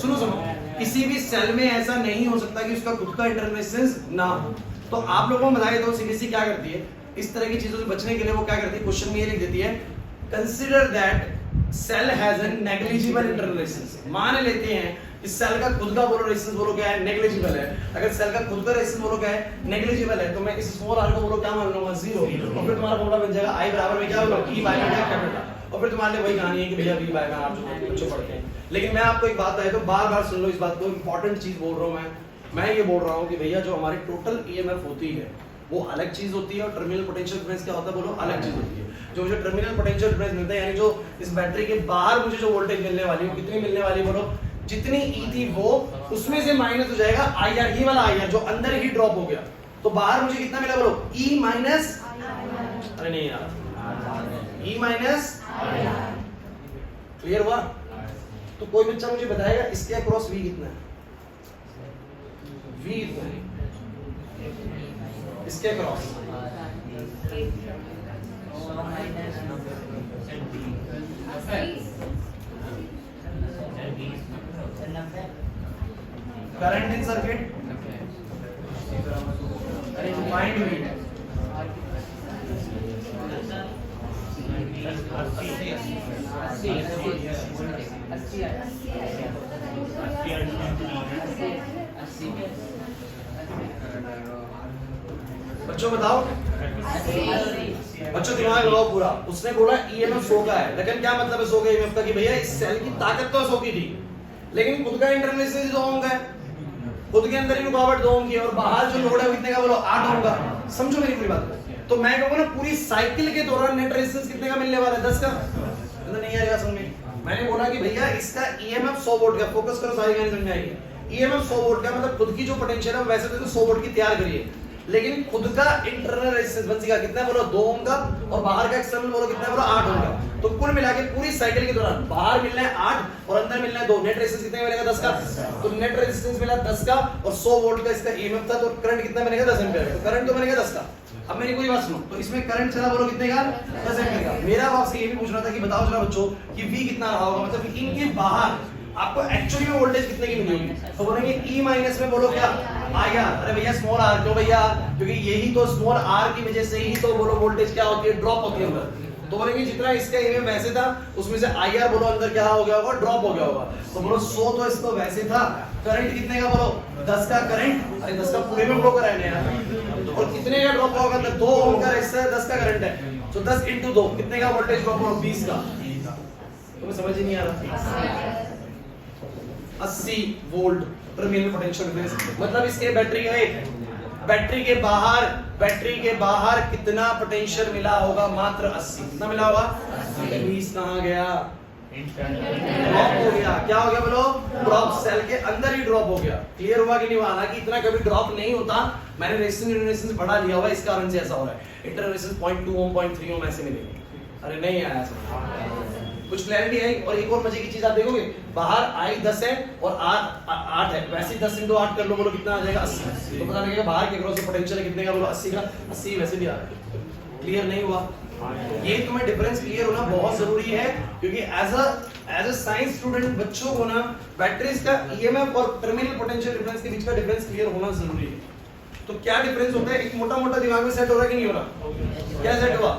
सुनो सुनो, किसी भी सेल में ऐसा नहीं हो सकता कि उसका खुद का इंटरनल रेजिस्टेंस ना हो। तो आप लोगों को बताया तो सीबीएसई क्या करती है इस तरह की चीजों से बचने के लिए? वो क्या करती है? क्वेश्चन में ये लिख देती है consider that cell has an negligible internal resistance. मान लेते हैं इस सेल का खुद का बोलो रेजिस्टेंस बोलो क्या है? नेग्लिजिबल है। अगर सेल का खुद का रेजिस्टेंस बोलो क्या है? नेग्लिजिबल है, तो मैं इस स्मॉल r को बोलो क्या मान लूंगा? 0। और फिर तुम्हारा फॉर्मूला बन जाएगा I बराबर में क्या बोलो? E by capital. और फिर तुम्हारे लिए वही कहानी है कि भैया V बाय का आप जो बच्चों पढ़ते हैं। लेकिन मैं आपको एक बात बताया तो बार-बार सुन लो इस बात को, इंपॉर्टेंट चीज बोल रहा हूं मैं ये बोल रहा हूं कि भैया जो हमारी टोटल ईएमएफ होती है वो अलग चीज होती है, और टर्मिनल पोटेंशियल डिफरेंस क्या होता है बोलो? अलग चीज होती है। जो मुझे टर्मिनल पोटेंशियल डिफरेंस मिलता है, यानी जो इस बैटरी के बाहर मुझे जो वोल्टेज मिलने वाली है वो कितनी मिलने वाली है बोलो? जितनी ई थी वो, उसमें से माइनस हो जाएगा आईआर, ये वाला आईआर जो अंदर ही ड्रॉप हो गया। तो बाहर मुझे कितना मिला बोलो? ई माइनस, अरे नहीं यार, ई माइनस। क्लियर हुआ? तो कोई बच्चा मुझे बताएगा इसके अक्रॉस वी कितना है? वी कितना है इसके across? Current in circuit, find V. बच्चों बताओ, बच्चों दिमाग लगाओ पूरा। उसने बोला ईएमएफ 100 का है, लेकिन क्या मतलब है 100 का ईएमएफ का? कि भैया इस सेल की ताकत तो 100 की थी, लेकिन खुद का इंटरनल रेजिस्टेंस 2 ओम का है, खुद के अंदर ही रुकावट 2 ओम की है, और बाहर जो लोड है वो कितने का बोलो? 8 ओम का। समझो मेरी पूरी बात। तो मैं कहूंगा ना पूरी साइकिल के दौरान नेट रेजिस्टेंस कितने का मिलने वाला है? 10 का। तो नहीं आएगा समझ में? मैंने बोला कि भैया इसका ईएमएफ 100 वोल्ट का, फोकस करो सारी कहानी समझ में आएगी। ईएमएफ 100 वोल्ट का मतलब खुद की जो पोटेंशियल है वैसे तो 100 वोल्ट की तैयार करिए, लेकिन खुद का इंटरनल रेजिस्टेंस बचेगा कितना बोलो? 2 ओम का, और बाहर का एक्सटर्नल बोलो कितना बोलो? 8 ओम का। तो कुल मिला के पूरी साइकिल के दौरान बाहर मिलना है 8 और अंदर मिलना है 2। नेट रेजिस्टेंस कितना मिलेगा? 10 का। तो नेट रेजिस्टेंस मिला 10 का, और 100 वोल्ट का इसका ईएमएफ था, तो करंट कितना बनेगा? 10 एम्पीयर। तो करंट तो बनेगा 10 का। अब मेरी कोई बात सुनो, तो इसमें करंट चला बोलो कितने का? 10 एम्पीयर का। मेरा आपसे ये भी पूछ रहा था कि बताओ जरा बच्चों कि V कितना रहा होगा, मतलब इनके बाहर आपको एक्चुअली में वोल्टेज कितने की मिली होगी? तो बोलेंगे E माइनस में बोलो क्या? आया। अरे भैया स्मॉल r क्यों भैया? क्योंकि यही तो स्मॉल r की वजह से ही तो बोलो वोल्टेज क्या होती है? ड्रॉप होती है अंदर। तो बोलेंगे जितना इसका ईएमएफ वैसे था उसमें से आईआर बोलो अंदर क्या हो गया होगा? ड्रॉप हो गया होगा। तो बोलो 100 तो इसको वैसे था, करंट कितने का बोलो? 10 का करंट। अरे 10 का पूरे में फ्लो कराने यार, और कितने का ड्रॉप होगा? 2 ओम का रेजिस्टर 10 का करंट है, तो 10 × 2 कितने का वोल्टेज ड्रॉप होगा? 20 का। तुम्हें समझ ही नहीं आ रहा? 80 वोल्ट टर्मिनल पोटेंशियल डिफरेंस, मतलब इसके बैटरी के बाहर कितना पोटेंशियल मिला होगा? मात्र 80। कितना मिला होगा? 20 कहां गया? ड्रॉप हो गया। क्या हो गया बोलो? ड्रॉप सेल के अंदर ही ड्रॉप हो गया। क्लियर हुआ कि नहीं हुआ? हालांकि इतना कभी ड्रॉप नहीं होता, मैंने रेजिस्टेंस बढ़ा लिया हुआ, इस कारण से ऐसा हो रहा है। इंटरनल रेजिस्टेंस 0.2 ओम 0.3 ओम ऐसे मिलेंगे। अरे नहीं आया समझ? कुछ क्लैरिटी आई? और एक और मजे की चीज आप देखोगे, बाहर I 10 है और R 8 है, वैसे 10 × 8 कर लो, बोलो कितना आ जाएगा? 80। तो पता लगेगा बाहर के क्रॉस से पोटेंशियल है कितने का? बोलो 80 का। 80 वैसे भी आ रहा है। क्लियर नहीं हुआ? ये तुम्हें डिफरेंस क्लियर होना बहुत जरूरी है, क्योंकि एज अ साइंस स्टूडेंट बच्चों को ना बैटरीज का ईएमएफ और टर्मिनल पोटेंशियल डिफरेंस के बीच का डिफरेंस क्लियर होना जरूरी है। तो क्या डिफरेंस होता है? एक मोटा मोटा दिमाग में सेट हो रहा है कि नहीं हो रहा? क्या सेट हुआ?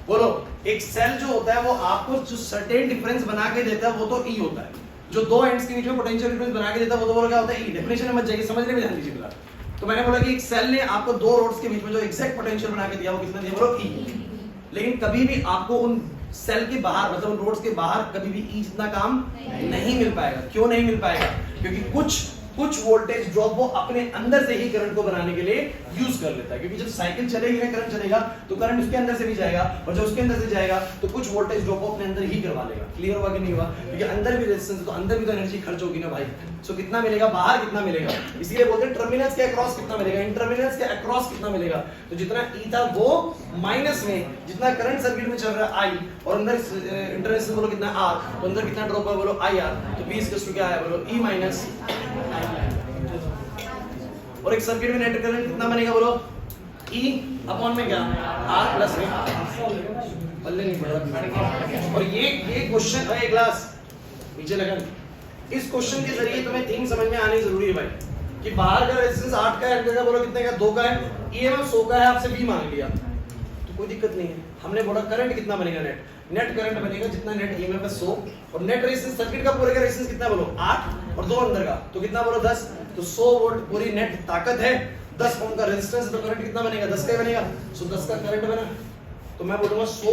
बोलो। एक सेल जो होता है वो आपको जो सर्टेन डिफरेंस बना के देता है वो तो ई होता है, जो दो एंड्स के बीच में पोटेंशियल डिफरेंस बना के देता है वो तो बोलो क्या होता है? ई। डेफिनेशन में मत जाइए, समझने में ध्यान दीजिए। तो मैंने बोला कि एक सेल ने आपको दो रोड्स के बीच में जो एग्जैक्ट पोटेंशियल बना के दिया वो कितना दिया? बोलो ई। लेकिन कभी भी आपको उन सेल के बाहर, मतलब उन रोड्स के बाहर कभी भी ई जितना काम नहीं मिल पाएगा। क्यों नहीं मिल पाएगा? क्योंकि कुछ वोल्टेज ड्रॉप वो अपने अंदर से ही करंट को बनाने के लिए यूज कर लेता है, क्योंकि जब साइकिल चलेगी ना, करंट चलेगा तो करंट उसके अंदर से भी जाएगा, और जब उसके अंदर से जाएगा तो कुछ वोल्टेज ड्रॉप वो अपने अंदर ही करवा लेगा। क्लियर हुआ कि नहीं हुआ? क्योंकि अंदर भी रेजिस्टेंस है तो अंदर भी तो एनर्जी खर्च होगी ना भाई। सो कितना मिलेगा? बाहर कितना मिलेगा? इसीलिए बोलते हैं टर्मिनल्स के अक्रॉस कितना मिलेगा, इन टर्मिनल्स के अक्रॉस कितना मिलेगा। तो जितना ई था वो माइनस में, जितना करंट सर्किट में चल रहा है आई, और अंदर इंटरनेशनल बोलो कितना आर, तो अंदर कितना ड्रॉप है? बोलो आई आर। तो 20 क्या है? बोलो ई माइनस। और एक सर्किट में नेट करंट कितना बनेगा? बोलो E अपॉन में क्या? R प्लस में बल्ले नहीं पड़ रहा। और ये क्वेश्चन है क्लास नीचे लगन, इस क्वेश्चन के जरिए तुम्हें थिंग समझ में आनी जरूरी है भाई, कि बाहर का रेजिस्टेंस 8 का है, बोलो कितने का? 2 का है, ईएमएफ 100 का है, आपसे V मांग लिया तो कोई दिक्कत नहीं है। हमने बोला करंट कितना बनेगा? नेट करंट बनेगा जितना नेट ईएमएफ है 100, और नेट रेजिस्टेंस सर्किट का पूरे का रेजिस्टेंस कितना? बोलो 8, और 2 अंदर का तो कितना? बोलो 10। तो 100 वोल्ट पूरी नेट ताकत है, 10 ओम का रेजिस्टेंस, तो करंट कितना बनेगा? 10 का ही बनेगा। सो 10 का करंट बना, तो मैं बोलूंगा 100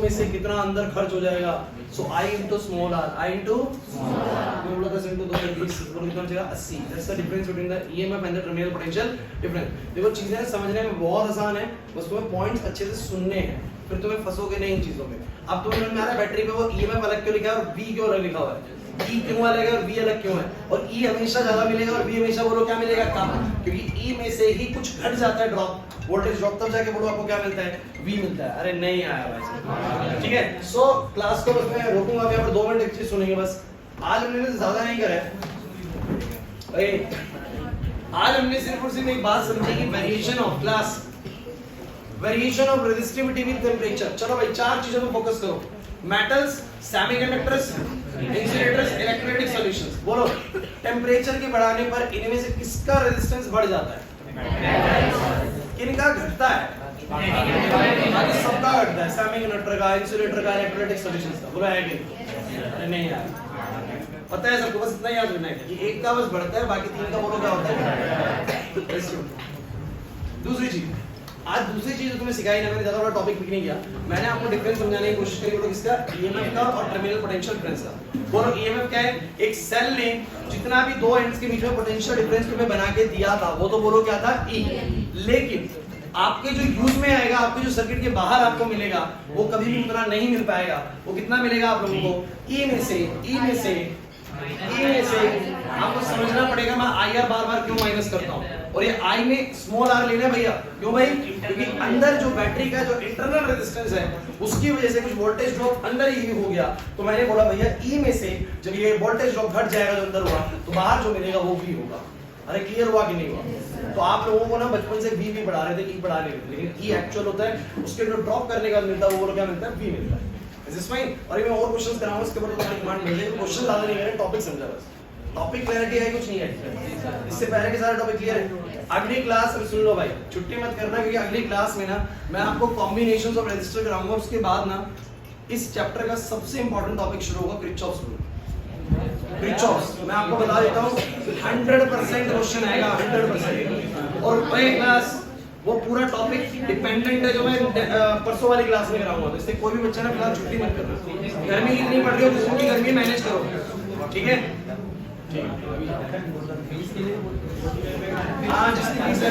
में से कितना अंदर खर्च हो जाएगा? सो I into small r, I into मैं बोला 10 into 2 20, बोलो कितना बचेगा? 80। That's the difference between the EMF and the terminal potential difference. देखो चीजें समझने में बहुत आसान है, बस तुम्हें पॉइंट्स अच्छे से सुनने हैं, फिर तुम्हें फंसोगे नहीं इन चीजों में। अब तुम्हें समझ में आ रहा है बैटरी पे वो EMF अलग क्यों लिखा है और V क्यों अलग लिखा हुआ है? E क्यों अलग है और V अलग क्यों है? और E हमेशा ज्यादा मिलेगा और V हमेशा बोलो क्या मिलेगा? कम, क्योंकि E में से ही कुछ घट जाता है ड्रॉप, वोल्टेज ड्रॉप, तब जाके बोलो आपको क्या मिलता है? V मिलता है। अरे नहीं आया भाई, ठीक है। सो क्लास को बस मैं रोकूंगा, यहाँ पर 2 मिनट एक चीज सुनेंगे बस। आज हमने ज्यादा नहीं करा है भाई, आज हमने सिर्फ और सिर्फ एक बात समझी कि variation of class, variation of resistivity with temperature. चलो भाई 4 चीजों पे फोकस करो, metals, semiconductors, insulators, electrolytic solutions. बोलो टेंपरेचर के बढ़ाने पर इनमें से किसका रेजिस्टेंस बढ़ जाता है? किनका घटता है? बाकी सबका घटता है, सेमीकंडक्टर का, इंसुलेटर का, इलेक्ट्रोलाइटिक सॉल्यूशंस का। बोलो है कि नहीं यार? पता है सबको, बस इतना याद रखना है कि एक का बस बढ़ता है, बाकी 3 का बोलो क्या होता है? दूसरी चीज, आज दूसरी चीज तुम्हें सिखाई ना, मैंने ज्यादा बड़ा टॉपिक पिक नहीं किया, मैंने आपको डिफरेंस समझाने की कोशिश करी। बोलो किसका? ईएमएफ का और टर्मिनल पोटेंशियल डिफरेंस का। बोलो ईएमएफ क्या है? एक सेल ने जितना भी दो एंड्स के बीच में पोटेंशियल डिफरेंस तुम्हें बना के दिया था वो तो बोलो क्या था? ई। लेकिन आपके जो यूज में आएगा, आपके जो सर्किट के बाहर आपको मिलेगा वो कभी भी उतना नहीं मिल पाएगा। वो कितना मिलेगा आप लोगों को? ई में से आपको समझना पड़ेगा मैं आई आर बार क्यों माइनस करता हूँ, और ये आई में स्मॉल आर लेना है भैया। क्यों भाई? क्योंकि अंदर जो बैटरी का जो इंटरनल रेजिस्टेंस है उसकी वजह से कुछ वोल्टेज ड्रॉप अंदर ही हो गया, तो मैंने बोला भैया ई में से जब ये वोल्टेज ड्रॉप घट जाएगा जो अंदर हुआ, तो बाहर जो मिलेगा वो भी होगा। अरे क्लियर हुआ कि नहीं हुआ? तो आप लोगों को ना बचपन से V पढ़ा रहे थे, E पढ़ा रहे थे, लेकिन E एक्चुअल होता है, उसके जो ड्रॉप करने का मिलता है वो बोलो क्या मिलता है? V मिलता है। Is this fine? और ये मैं और क्वेश्चंस कराऊंगा, इसके ऊपर तुम्हारी कमांड मिल जाएगी। क्वेश्चन ज्यादा नहीं करें, टॉपिक समझा बस। टॉपिक क्लैरिटी है कुछ नहीं है? इससे पहले के सारे टॉपिक क्लियर है? अगली क्लास में सुन लो भाई, छुट्टी मत करना, क्योंकि अगली क्लास में ना मैं आपको कॉम्बिनेशंस ऑफ रेजिस्टर कराऊंगा। उसके बाद ना इस चैप्टर का सबसे इंपॉर्टेंट टॉपिक शुरू होगा, किरचॉफ्स रूल। किरचॉफ्स मैं आपको बता देता हूं 100% क्वेश्चन आएगा, 100%। और भाई क्लास वो पूरा टॉपिक डिपेंडेंट है जो मैं परसों वाली क्लास में कराऊंगा। तो इससे कोई भी बच्चा ना फिलहाल छुट्टी मत करना। गर्मी इतनी पड़ रही है, दूसरों की गर्मी मैनेज करो, ठीक है? हाँ जिसकी फीस है